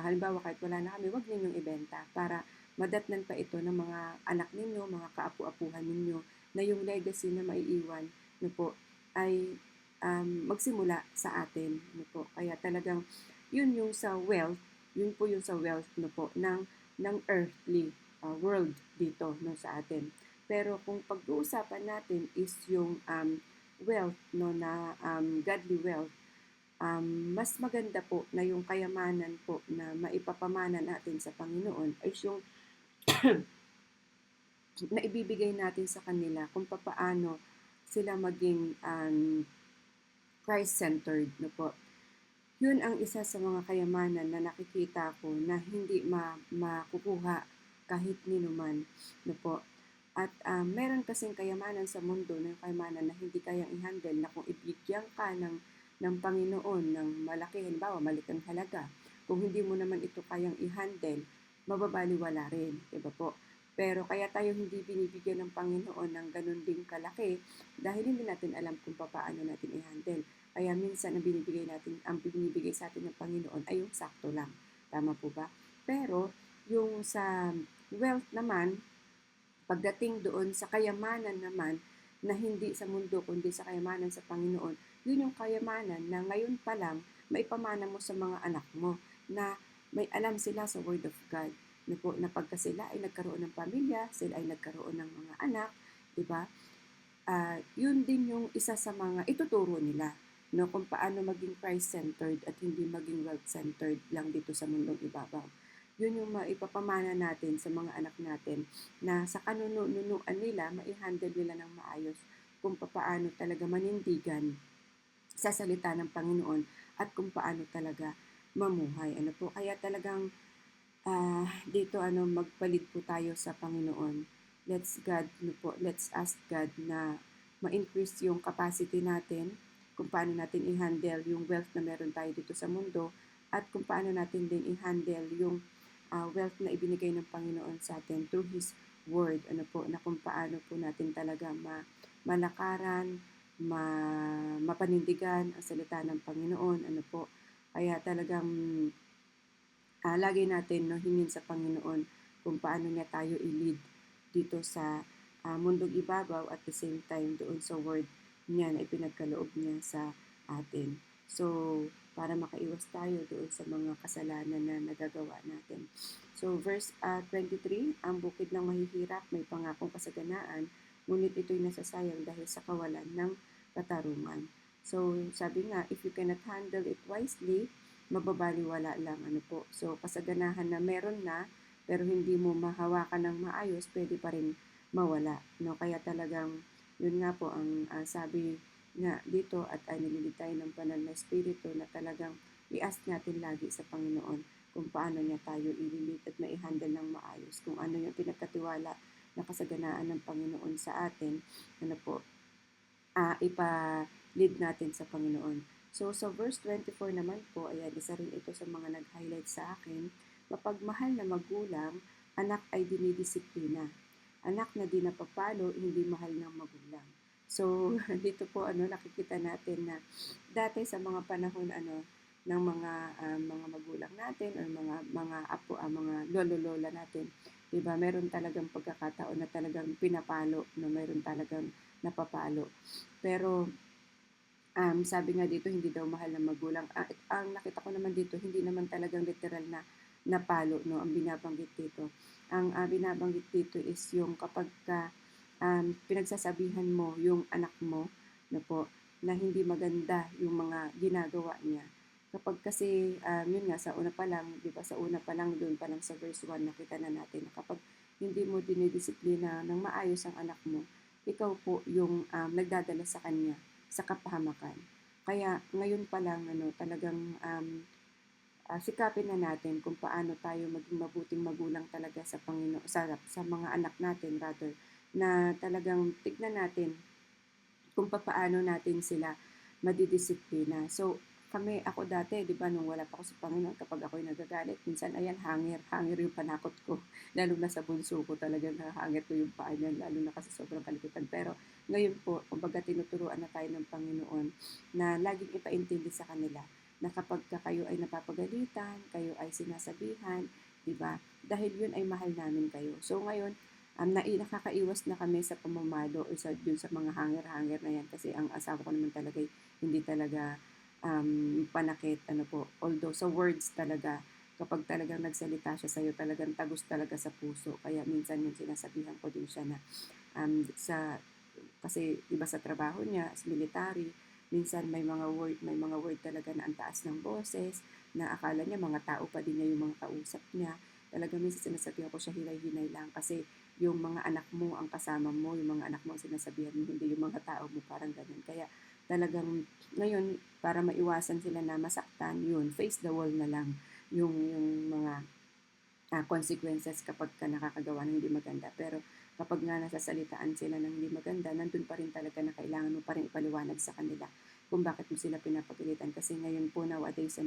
A: halimbawa kahit wala na kami, wag ninyong ibenta para madatnan pa ito ng mga anak ninyo, mga kaapu-apuhan ninyo, na yung legacy na maiiwan ay magsimula sa atin. Kaya talagang yun yung sa wealth, yun po yung sa wealth ng earthly world dito sa atin. Pero kung pag-uusapan natin is yung wealth na godly wealth, mas maganda po na yung kayamanan po na maipapamana natin sa Panginoon ay yung na ibibigay natin sa kanila kung paano sila maging Christ-centered. Yun ang isa sa mga kayamanan na nakikita ko na hindi makukuha kahit ninuman. At meron kasing kayamanan sa mundo ng kayamanan na hindi kayang i-handle, na kung ibigyan ka ng Panginoon ng malaki, halimbawa malikang halaga, kung hindi mo naman ito kayang i-handle, mababaliwala rin, diba po? Pero kaya tayo hindi binibigyan ng Panginoon ng ganun ding kalaki dahil hindi natin alam kung paano natin i-handle. Kaya minsan ang binibigay sa atin ng Panginoon ay yung sakto lang. Tama po ba? Pero yung sa wealth naman, pagdating doon sa kayamanan naman, na hindi sa mundo kundi sa kayamanan sa Panginoon, yun yung kayamanan na ngayon pa lang maipamana mo sa mga anak mo na may alam sila sa Word of God. Na pagka sila ay nagkaroon ng pamilya, sila ay nagkaroon ng mga anak, di ba? Yun din yung isa sa mga ituturo nila, kung paano maging Christ-centered at hindi maging wealth-centered lang dito sa mundong ibabaw. Yun yung maipapamana natin sa mga anak natin na sa kanununuan nila, mai-handle nila ng maayos kung paano talaga manindigan sa salita ng Panginoon at kung paano talaga mamuhay. Kaya talagang dito magpalit po tayo sa Panginoon. Let's ask God na ma-increase yung capacity natin, kung paano natin i-handle yung wealth na meron tayo dito sa mundo, at kung paano natin din i-handle yung wealth na ibinigay ng Panginoon sa atin through His Word, na kung paano po natin talaga malakaran, mapanindigan ang salita ng Panginoon, kaya talagang lagi natin hingin sa Panginoon kung paano niya tayo i-lead dito sa mundong ibabaw at the same time doon sa word niya na ipinagkaloob niya sa atin. So, para makaiwas tayo doon sa mga kasalanan na nagagawa natin. So, verse 23, ang bukid ng mahihirap may pangakong kasaganaan, ngunit ito'y nasasayang dahil sa kawalan ng katarungan. So, sabi nga, if you cannot handle it wisely, mababaliwala lang. So, kasaganahan na meron na, pero hindi mo mahawakan ng maayos, pwede pa rin mawala. Kaya talagang, yun nga po ang sabi nga dito, at ay nalilid tayo ng banal na espiritu na talagang i-ask natin lagi sa Panginoon kung paano niya tayo ililid at ma-handle ng maayos. Kung ano yung pinagkatiwala na kasaganaan ng Panginoon sa atin, ipa-lead natin sa Panginoon. So, sa verse 24 naman po, ayan, isa rin ito sa mga nag-highlight sa akin, mapagmahal na magulang, anak ay dinidisiplina. Anak na di napapalo, hindi mahal ng magulang. So, dito po nakikita natin na dati sa mga panahon ng mga magulang natin o mga apo, mga lolo-lola natin, 'di ba? Meron talagang pagkakataon na talagang pinapalo, no, meron talagang napapalo. Pero sabi nga dito hindi daw mahal ng magulang. Ang nakita ko naman dito hindi naman talagang literal na napalo, no, ang binabanggit dito. Ang binabanggit dito is yung kapagka pinagsasabihan mo yung anak mo na po na hindi maganda yung mga ginagawa niya. Kapag kasi yun nga sa una pa lang, 'di ba? Sa una pa lang doon pa lang sa verse 1 nakita na natin na kapag hindi mo dinidisiplina ng maayos ang anak mo, ikaw po yung nagdadala sa kanya sa kapahamakan. Kaya ngayon pa lang talagang sikapin na natin kung paano tayo maging mabuting magulang talaga sa Panginoon sa mga anak natin rather na talagang tignan natin kung papaano natin sila madidisiplina. So, ako dati, di ba, nung wala pa ako sa Panginoon, kapag ako'y nagagalit, minsan, ayan, hangir yung panakot ko. Lalo na sa bunso ko, talagang hangir ko yung paa niyan, lalo na kasi sobrang kalikitan. Pero, ngayon po, kumbaga tinuturuan na tayo ng Panginoon na laging ipaintindi sa kanila na kapag kayo ay napapagalitan, kayo ay sinasabihan, di ba? Dahil yun ay mahal namin kayo. So, ngayon, nakakaiwas na kami sa pamamalo o dun sa mga hanger-hanger na yan kasi ang asawa ko naman talaga hindi talaga panakit po. Although sa words talaga, kapag talagang nagsalita siya sa'yo, talagang tagos talaga sa puso. Kaya minsan yung sinasabihan ko din siya na kasi iba sa trabaho niya, as military, minsan may mga word talaga na ang taas ng boses, na akala niya mga tao pa din niya yung mga kausap niya. Talaga minsan sinasabihan ko siya hinay-hinay lang kasi yung mga anak mo ang kasama mo, yung mga anak mo ang sinasabihan mo, hindi yung mga tao mo, parang ganun. Kaya talagang ngayon, para maiwasan sila na masaktan, yun, face the wall na lang yung mga consequences kapag ka nakakagawa ng hindi maganda. Pero kapag nga nasasalitaan sila ng hindi maganda, nandun pa rin talaga na kailangan mo pa rin ipaliwanag sa kanila kung bakit mo sila pinapagalitan. Kasi ngayon po nowadays,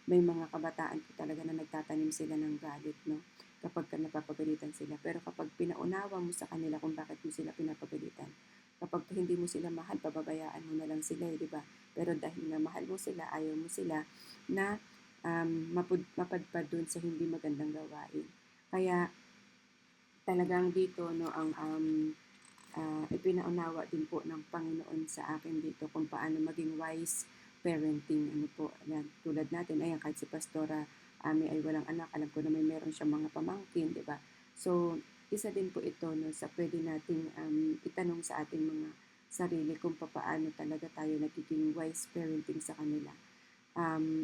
A: may mga kabataan po talaga na nagtatanim sila ng galit, no? Kapag ka napapagalitan sila. Pero kapag pinaunawa mo sa kanila kung bakit mo sila pinapagalitan, kapag hindi mo sila mahal, pababayaan mo na lang sila, di ba? Pero dahil na mahal mo sila, ayaw mo sila na mapadpad dun sa hindi magandang gawain. Kaya talagang dito ang ipinaunawa din po ng Panginoon sa akin dito kung paano maging wise parenting. Po, yan, tulad natin, ayan, kahit si Pastora Ami ay walang anak, alam ko na meron siyang mga pamangkin, di ba? So, isa din po ito sa pwede nating itanong sa ating mga sarili kung paano talaga tayo nagiging wise parenting sa kanila.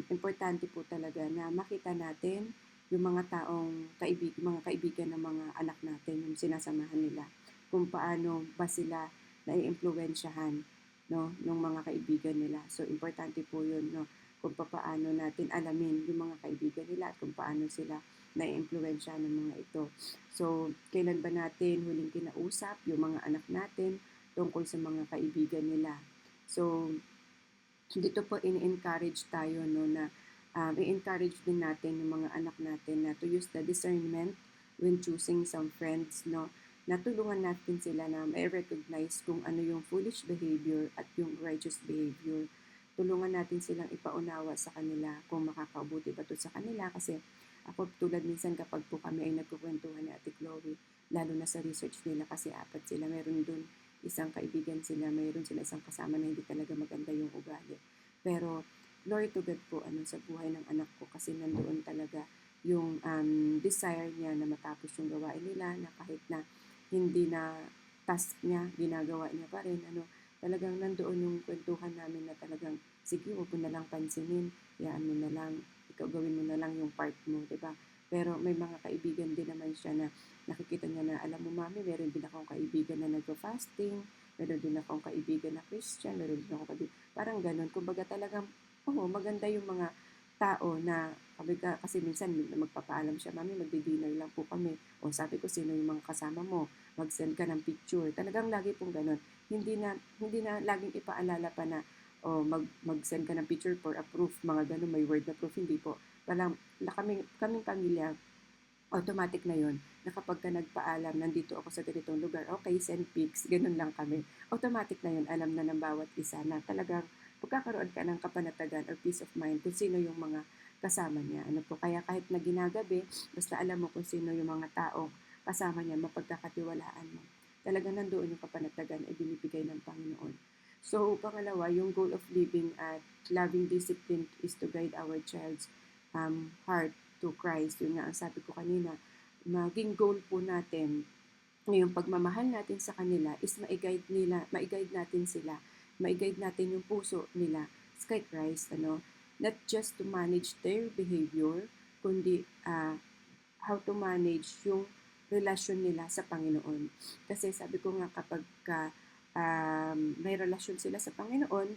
A: Importante po talaga na makita natin yung mga kaibigan ng mga anak natin, yung sinasamahan nila, kung paano ba sila naiimpluwensyahan, no, ng mga kaibigan nila. So, importante po yun, no, kung paano natin alamin yung mga kaibigan nila at kung paano sila naiimpluwensyahan ng mga ito. So, kailan ba natin huling kinausap yung mga anak natin tungkol sa mga kaibigan nila? So, dito po ini-encourage tayo, no, na i-encourage din natin yung mga anak natin na to use the discernment when choosing some friends, no, na tulungan natin sila na may recognize kung ano yung foolish behavior at yung righteous behavior. Tulungan natin silang ipaunawa sa kanila kung makakaubuti ba to sa kanila kasi ako tulad minsan kapag po kami ay nagkukwentuhan ni Ate Chloe, lalo na sa research nila kasi apat sila, meron dun isang kaibigan sila, mayroon sila isang kasama na hindi talaga maganda yung ugali. Pero glory to God po sa buhay ng anak ko kasi nandoon talaga yung desire niya na matapos yung gawain nila na kahit na hindi na task niya, ginagawa niya pa rin. Talagang nandoon yung kwentuhan namin na talagang sige, huwag mo na lang pansinin, yaan mo na lang, ikaw gawin mo na lang yung part mo, di ba? Pero may mga kaibigan din naman siya na nakikita niya na, alam mo mami, meron din akong kaibigan na nagpa-fasting, meron din akong kaibigan na Christian, meron din akong kaibigan, parang ganun. Kumbaga talagang, maganda yung mga tao na, kasi minsan magpapaalam siya, mami, magdi-dinner lang po kami. O sabi ko, sino yung mga kasama mo? Mag-send ka ng picture. Talagang lagi pong ganun. Hindi na laging ipaalala pa na, mag-send ka ng picture for a proof, mga ganun, may word na proof, hindi po. Parang kaming pamilya, automatic na yon na kapag ka nagpaalam, nandito ako sa ganitong lugar, okay, send pics, ganun lang kami. Automatic na yun, alam na ng bawat isa na talagang magkakaroon ka ng kapanatagan or peace of mind kung sino yung mga kasama niya. Ano po, kaya kahit na ginagabi, basta alam mo kung sino yung mga tao kasama niya, mapagkakatiwalaan mo. Talagang nandoon yung kapanatagan ay binibigay ng Panginoon. So, pangalawa, yung goal of living at loving discipline is to guide our child's heart to Christ. Yun nga ang sabi ko kanina, maging goal po natin yung pagmamahal natin sa kanila is ma-guide natin sila, ma-guide natin yung puso nila kay Christ, ano, not just to manage their behavior, kundi how to manage yung relasyon nila sa Panginoon. Kasi sabi ko nga kapag may relasyon sila sa Panginoon,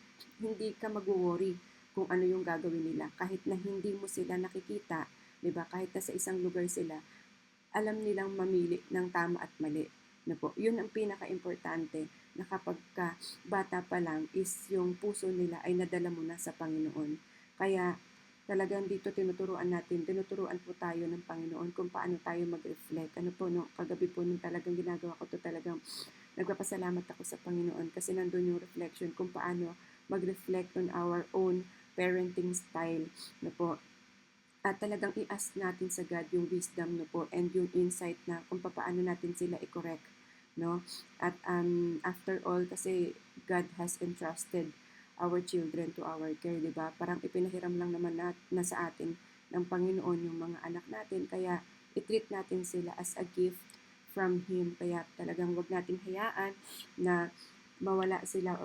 A: hindi ka mag-worry kung ano yung gagawin nila. Kahit na hindi mo sila nakikita, 'di ba? Kahit na sa isang lugar sila, alam nilang mamili ng tama at mali. Na po, yun ang pinaka-importante na kapag ka bata pa lang is yung puso nila ay nadala mo na sa Panginoon. Kaya talagang dito tinuturuan po tayo ng Panginoon kung paano tayo mag-reflect. Ano po, no, kagabi po nung talagang ginagawa ko to, talagang nagpapasalamat ako sa Panginoon kasi nandun yung reflection kung paano mag-reflect on our own parenting style. No po, at talagang i-ask natin sa God yung wisdom, no po, and yung insight na kung paano natin sila i-correct, no? At after all, kasi God has entrusted our children to our care, di ba? Parang ipinahiram lang naman na sa atin ng Panginoon yung mga anak natin, kaya i-treat natin sila as a gift from Him. Kaya talagang wag nating hayaan na mawala sila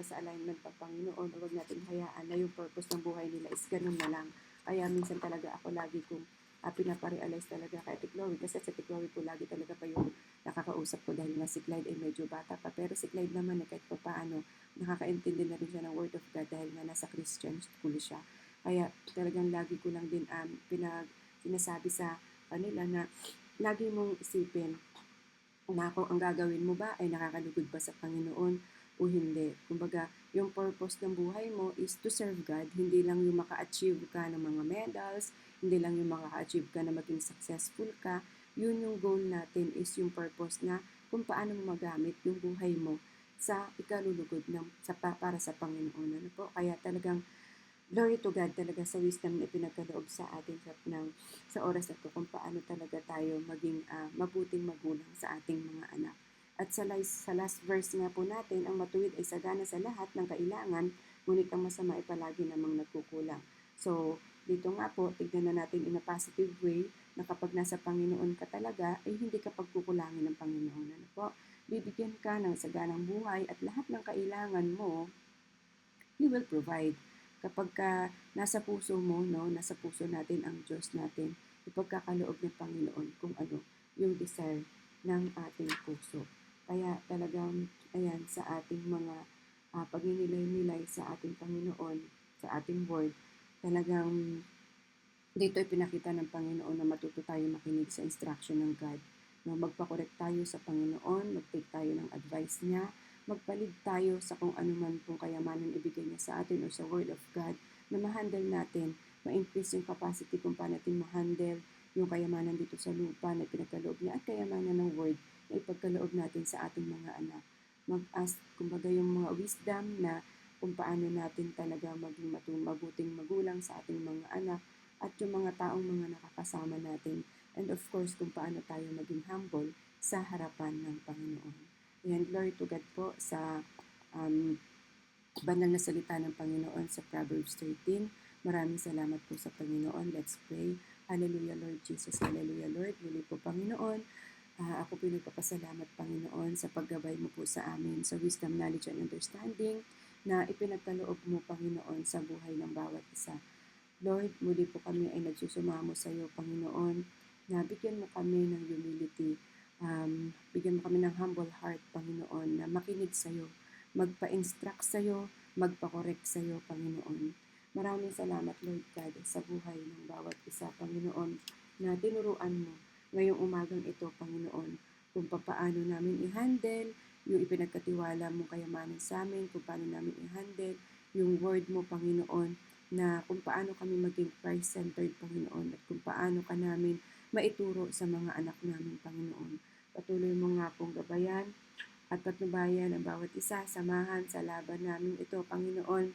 A: sa alignment ng Panginoon, o wag nating hayaan na yung purpose ng buhay nila is ganun na lang. Kaya minsan talaga ako lagi kong pinaparealize talaga kay Ate Chloe, kasi si Ate Chloe po lagi talaga pa yung nakakausap ko dahil nga si Clyde ay medyo bata pa, pero si Clyde naman kahit pa paano nakakaintindi na rin siya ng Word of God dahil nga nasa Christian school siya. Kaya talagang lagi ko lang din sinasabi sa kanila na lagi mong isipin na kung ang gagawin mo ba ay nakakalugod ba sa Panginoon o hindi. Kumbaga, yung purpose ng buhay mo is to serve God, hindi lang yung maka-achieve ka ng mga medals, hindi lang yung maka-achieve ka na maging successful ka. Yun yung goal natin, is yung purpose na kung paano mo magamit yung buhay mo sa ikalulugod para sa Panginoon. Ano po? Kaya talagang glory to God talaga sa wisdom na ipinagkaloob sa atin sa oras na ito kung paano talaga tayo maging mabuting magulang sa ating mga anak. At sa last verse nga po natin, ang matuwid ay sagana sa lahat ng kailangan, ngunit ang masama ay palagi namang nagkukulang. So, dito nga po, tignan na natin in a positive way na kapag nasa Panginoon ka talaga, ay hindi ka pagkukulangin ng Panginoon. Ano po? Bibigyan ka ng saganang buhay at lahat ng kailangan mo, He will provide. Kapag nasa puso mo, no, nasa puso natin ang Diyos natin, ipagkakaloob ng Panginoon kung ano yung desire ng ating puso. Kaya talagang, ayan, sa ating mga pagninilay-nilay sa ating Panginoon, sa ating word, talagang dito ay pinakita ng Panginoon na matuto tayo makinig sa instruction ng God. No, magpakorek tayo sa Panginoon, mag-take tayo ng advice niya, magpalig tayo sa kung ano man pong kayamanan ibigay niya sa atin o sa Word of God, na ma-handle natin, ma-increase yung capacity kung paano natin ma-handle yung kayamanan dito sa lupa na pinagkaloob niya at kayamanan ng Word na ipagkaloob natin sa ating mga anak. Mag-ask, kumbaga yung mga wisdom na kung paano natin talaga maging mabuting magulang sa ating mga anak at yung mga taong mga nakakasama natin. And of course, kung paano tayo maging humble sa harapan ng Panginoon. Ayan, glory to God po sa banal na salita ng Panginoon sa Proverbs 13. Maraming salamat po sa Panginoon. Let's pray. Hallelujah, Lord Jesus. Hallelujah, Lord. Muli po, Panginoon. Ako po nagpapasalamat, Panginoon, sa paggabay mo po sa amin, sa wisdom, knowledge, and understanding na ipinagkaloob mo, Panginoon, sa buhay ng bawat isa. Lord, muli po kami ay nagsusumamo sa iyo, Panginoon, na bigyan mo kami ng humility, bigyan mo kami ng humble heart, Panginoon, na makinig sa iyo, magpa-instruct sa iyo, magpa-correct sa iyo, Panginoon. Maraming salamat, Lord God, sa buhay ng bawat isa, Panginoon, na tinuruan mo ngayong umagang ito, Panginoon, kung paano namin i-handle yung ipinagkatiwala mong kayamanan sa amin, kung paano namin i-handle yung word mo, Panginoon, na kung paano kami maging Christ-centered, Panginoon, at kung paano ka namin maituro sa mga anak namin, Panginoon. Patuloy mo nga pong gabayan at patnubayan ang bawat isa, samahan sa laban namin ito, Panginoon.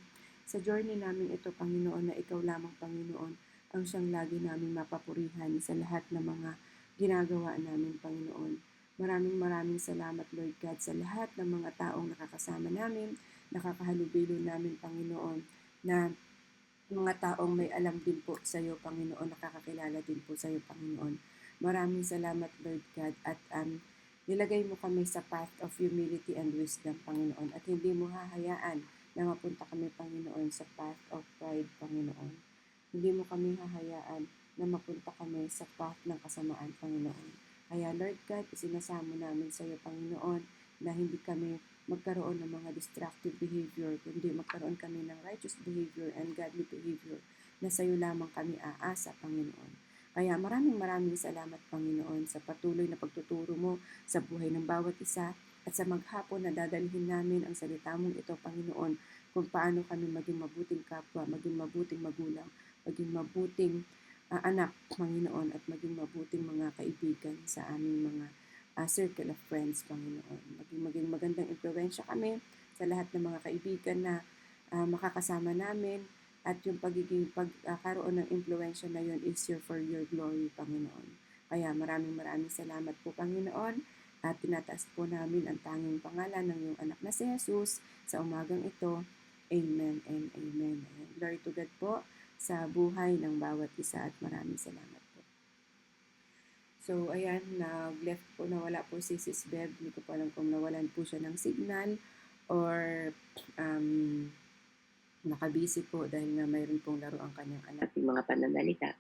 A: Sa journey namin ito, Panginoon, na ikaw lamang, Panginoon, ang siyang lagi namin mapapurihan sa lahat ng mga ginagawa namin, Panginoon. Maraming salamat, Lord God, sa lahat ng mga taong nakakasama namin, nakakahalubilo namin, Panginoon, na mga taong may alam din po sa iyo, Panginoon, nakakakilala din po sa iyo, Panginoon. Maraming salamat, Lord God, at nilagay mo kami sa path of humility and wisdom, Panginoon, at hindi mo hahayaan na mapunta kami, Panginoon, sa path of pride, Panginoon. Hindi mo kami hahayaan na mapunta kami sa path ng kasamaan, Panginoon. Kaya, Lord God, isinasamo namin sa iyo, Panginoon, na hindi kami magkaroon ng mga destructive behavior, kundi magkaroon kami ng righteous behavior and godly behavior na sa iyo lamang kami aasa, Panginoon. Kaya maraming salamat, Panginoon, sa patuloy na pagtuturo mo sa buhay ng bawat isa at sa maghapon na dadalhin namin ang salita mong ito, Panginoon, kung paano kami maging mabuting kapwa, maging mabuting magulang, maging mabuting anak, Panginoon, at maging mabuting mga kaibigan sa aming mga circle of friends, Panginoon. Maging magandang impluwensya kami sa lahat ng mga kaibigan na makakasama namin, at yung pagkaroon ng impluwensya na yun is for your glory, Panginoon. Kaya maraming salamat po, Panginoon, at tinataas po namin ang tanging pangalan ng iyong anak na si Jesus sa umagang ito. Amen and amen. Glory to God po sa buhay ng bawat isa at maraming salamat po. So, ayan, nag-left po, nawala po si Sis Beb. Hindi ko po alam kung nawalan po siya ng signal or nakabisi po dahil nga mayroon pong laro ang kanyang anak.
B: Ating mga pananalita.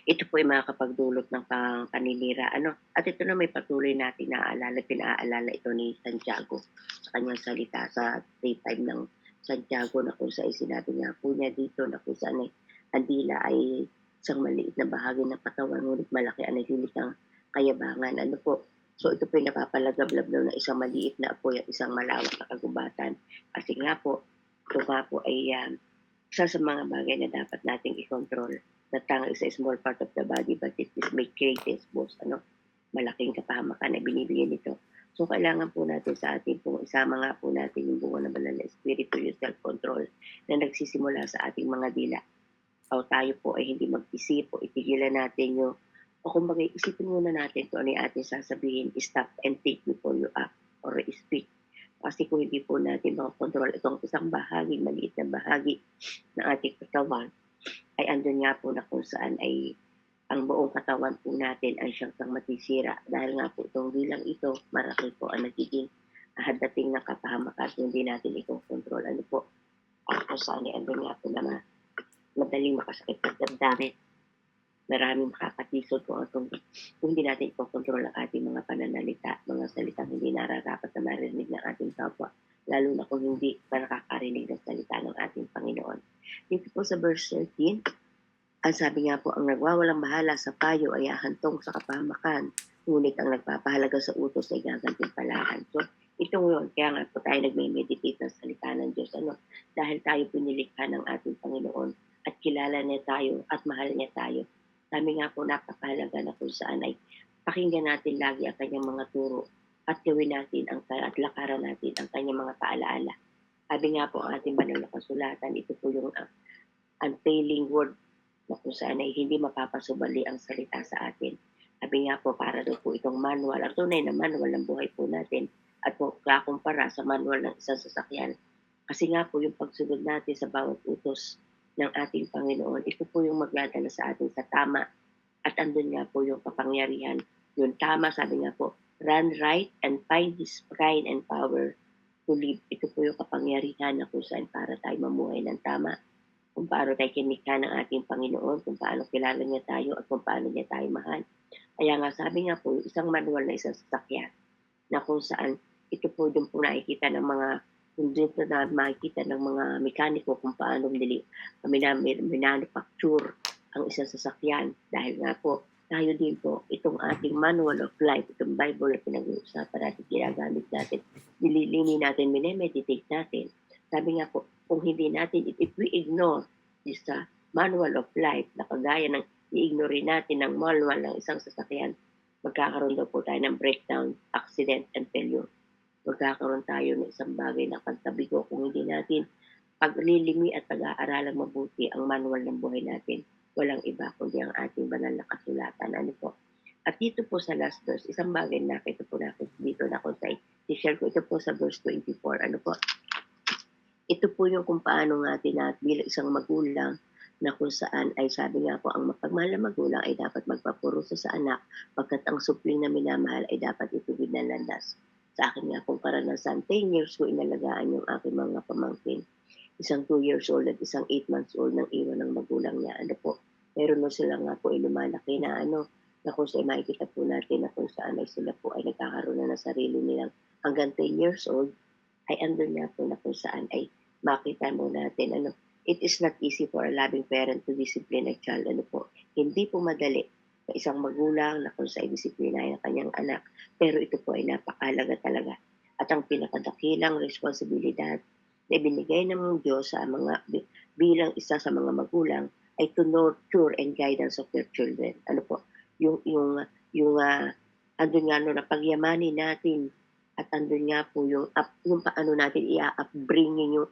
B: Ito po ay makakapagdulot ng paninira. At ito na may patuloy natin pinaalala ito ni Santiago sa kanyang salita sa daytime ng Santiago, na kung saan sinabi nga po niya dito na kung saan ang dila ay isang maliit na bahagi ng katawan, ngunit malaki ang nahilig ng kayabangan. So ito po ay napapalagablab ng isang maliit na apoy at isang malawak na kagubatan. Kasi nga po, ito nga po ay isa sa mga bagay na dapat nating i-control. The tongue is a small part of the body, but it is may greatest boast. Malaking kapahamakan na binibigyan nito. So kailangan po natin sa ating pong isama nga po natin yung bunga ng banal na espiritu, yung self-control na nagsisimula sa ating mga dila. O tayo po ay hindi mag-isip o itigilan natin yung, o kumbaga isipin muna natin kung ano yung ating sasabihin, stop and think before you act or speak. Kasi kung hindi po natin makakontrol itong isang bahagi, maliit na bahagi ng ating katawan, ay andun nga po na kung saan ay ang buong katawan po natin ay siyang matisira. Dahil nga po itong bilang ito, marami po ang nagiging dating ng kapahamakan kung hindi natin i-control. Kung saan ay andun nga po na madaling makasakit ng damdamin. Maraming makakatisod kung hindi natin i-control ang ating mga pananalita, mga salitang hindi nararapat na marinig ng ating kapwa, lalo na kung hindi pa nakakarinig ng salita ng ating Panginoon. Dito po sa verse 13, ang sabi nga po, ang nagwawalang bahala sa payo ay ahantong sa kapahamakan, ngunit ang nagpapahalaga sa utos ay gagantimpalaan. So, ito yun, kaya nga po tayo nagme-meditate ng salita ng Diyos. Dahil tayo pinilikha ng ating Panginoon at kilala niya tayo at mahal niya tayo. Sabi nga po, napakahalaga na kung saan ay pakinggan natin lagi ang kanyang mga turo at gawin natin at lakaran natin ang kanyang mga paalaala. Sabi nga po ang ating banal na kasulatan, ito po yung unfailing word na kung saan ay hindi mapapasubali ang salita sa atin. Sabi nga po, para daw po itong manual, ang tunay na manual ng buhay po natin at po kakumpara sa manual ng isang sasakyan. Kasi nga po yung pagsunod natin sa bawat utos ng ating Panginoon, ito po yung magdadala sa atin sa tama. At andun nga po yung kapangyarihan. Yung tama, sabi nga po, run right and find His pride and power to live. Ito po yung kapangyarihan na kung saan para tayo mamuhay ng tama. Kung paano tayo kinikha ng ating Panginoon, kung paano kilala niya tayo at kung paano niya tayo mahal. Kaya nga sabi nga po, isang manual na isang sasakyan na kung saan ito po yung po nakikita ng mga dito na makikita ng mga mekaniko kung paano minanufacture ang isang sasakyan. Dahil nga po, tayo din po, itong ating manual of life, itong Bible na pinag-uusapan natin, ginagamit natin, nililini natin, minemeditate natin. Sabi nga po, kung hindi natin, if we ignore this manual of life na kagaya ng i-ignore natin ng manual ng isang sasakyan, magkakaroon daw po tayo ng breakdown, accident, and failure. Magkakaroon tayo ng isang bagay na pagtabi ko kung hindi natin paglilimi at pag-aaralang mabuti ang manual ng buhay natin. Walang iba kundi ang ating banal na kasulatan. Ano po? At dito po sa last verse, isang bagay na nakita po natin dito na kung sa'yo, i-share ko ito po sa verse 24. Ano po? Ito po yung kung paano natin na bilang isang magulang na kung saan ay sabi nga po, ang mapagmahal na magulang ay dapat magpapurusa sa anak, pagkat ang supling na minamahal ay dapat ituwid ng landas. Sa akin nga pong karanasan, 10 years ko inalagaan yung aking mga pamangkin. Isang 2 years old at isang 8 months old nang iwan ng magulang niya. Ano po? Pero no sila nga po ay lumalaki na na kung saan makikita po natin na kung saan ay sila po ay nagkakaroon na ng sarili nilang hanggang 10 years old, ay andun nga po na kung saan ay makita mo natin it is not easy for a loving parent to discipline a child. Ano po? Hindi po madali sa isang magulang na kung saan disiplinahin ang kanyang anak. Pero ito po ay napakahalaga talaga. At ang pinakadakilang responsibilidad na ibinigay ng Diyos sa mga bilang isa sa mga magulang ay to nurture and guidance of their children. Ano po? Yung andun nga na pagyamanin natin at andun nga po yung paano natin i-upbringing yung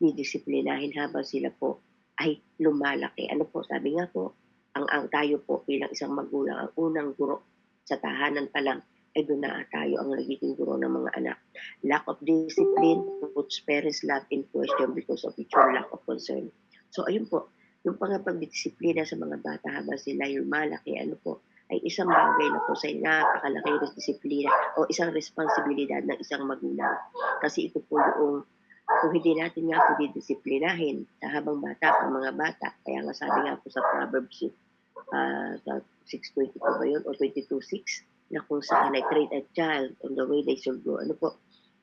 B: didisiplinahin habang sila po ay lumalaki. Ano po, sabi nga po, ang tayo po bilang isang magulang, ang unang guro sa tahanan pa lang ay doon na tayo ang nagiging guro ng mga anak. Lack of discipline puts parents' love in question because of its own lack of concern. So ayun po, yung pagdisiplina sa mga bata habang sila yung malaki, ano po, ay isang bagay na po sa napakalaki disiplina o isang responsibilidad ng isang magulang. Kasi ito po yung kung hindi natin nga po didisiplinahin sa habang bata, ang mga bata, kaya nga sabi nga po sa Proverbs 6:22 ba yun o 22:6 na kung saan ay train a child on the way they should go. Ano po?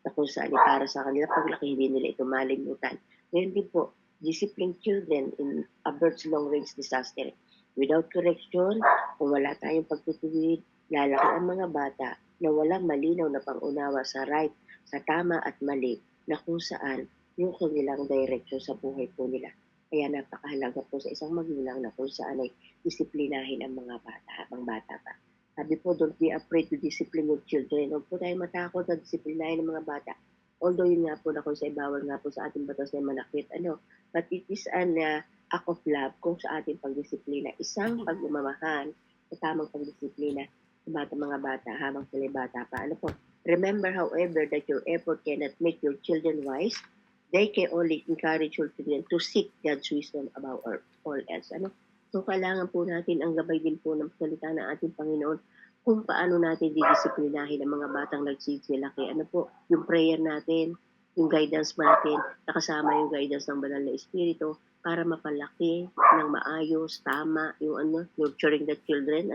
B: Na kung saan ay para sa kanila paglaki hindi nila ito malimutan. Ngayon din po, disciplined children in averts long-range disaster. Without correction, kung wala tayong pagtutuwid, lalaki ang mga bata na walang malinaw na pangunawa sa right, sa tama at mali, na kung saan yung kanilang direction sa buhay po nila. Kaya napakahalaga po sa isang magulang na kung saan ay disiplinahin ang mga bata habang bata pa. Sabi po, don't be afraid to discipline your children. Huwag po tayo matakot na disiplinahin ang mga bata. Although yun nga po na kung sa bawal nga po sa ating batas na manakit, but it is an act of love kung sa ating pagdisiplina. Isang pagmamahal sa tamang pagdisiplina sa mga bata habang sila bata pa. Ano po? Remember, however, that your effort cannot make your children wise. They can only encourage your children to seek God's wisdom above all else. So, kailangan po natin ang gabay din po ng salita ng ating Panginoon kung paano natin didisiplinahin ang mga batang nagsisilaki. Ano po? Yung prayer natin, yung guidance natin, nakasama yung guidance ng Banal na Espiritu para mapalaki ng maayos, tama, yung nurturing the children,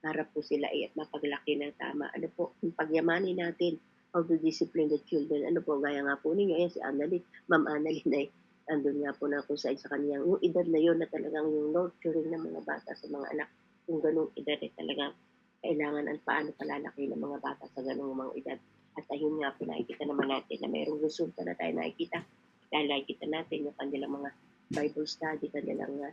B: para po sila ay mapaglaki ng tama. Ano po, yung pagyamanin natin, how to discipline the children. Ano po, gaya nga po ninyo, si Annalyn, Ma'am Annalyn ay andun nga po na kung saan sa kanyang, yung edad na yun na talagang yung nurturing ng mga bata sa mga anak, yung ganung edad ay talagang kailangan ang paano palalaki ng mga bata sa ganung mga edad. At ayun nga po, nakikita naman natin na mayroong resulta na tayo nakikita. Dahil nakikita natin yung kanilang mga Bible study, kanilang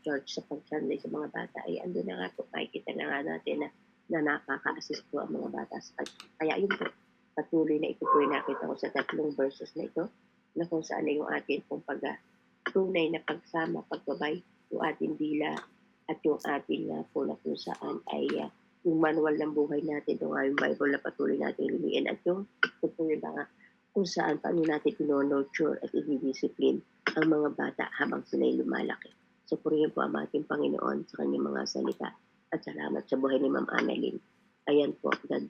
B: church sa pag-Sunday sa mga bata, ay ando na nga po, makikita na nga natin na nakaka-assist po ang mga bata sa kaya yun po, patuloy na ito po yung nakita ko sa 3 verses na ito, na kung saan na yung atin pong tunay na pagsama, pagbabay, yung ating dila, at yung ating po na kung saan ay yung manual ng buhay natin, yung Bible na patuloy natin limiin, at yung ito po yung mga kung saan paano natin pinonurture at i-discipline ang mga bata habang sila'y lumalaki. So, purihin po ang ating Panginoon sa kanyang mga salita. At salamat sa buhay ni Ma'am Annalyn. Ayan po, God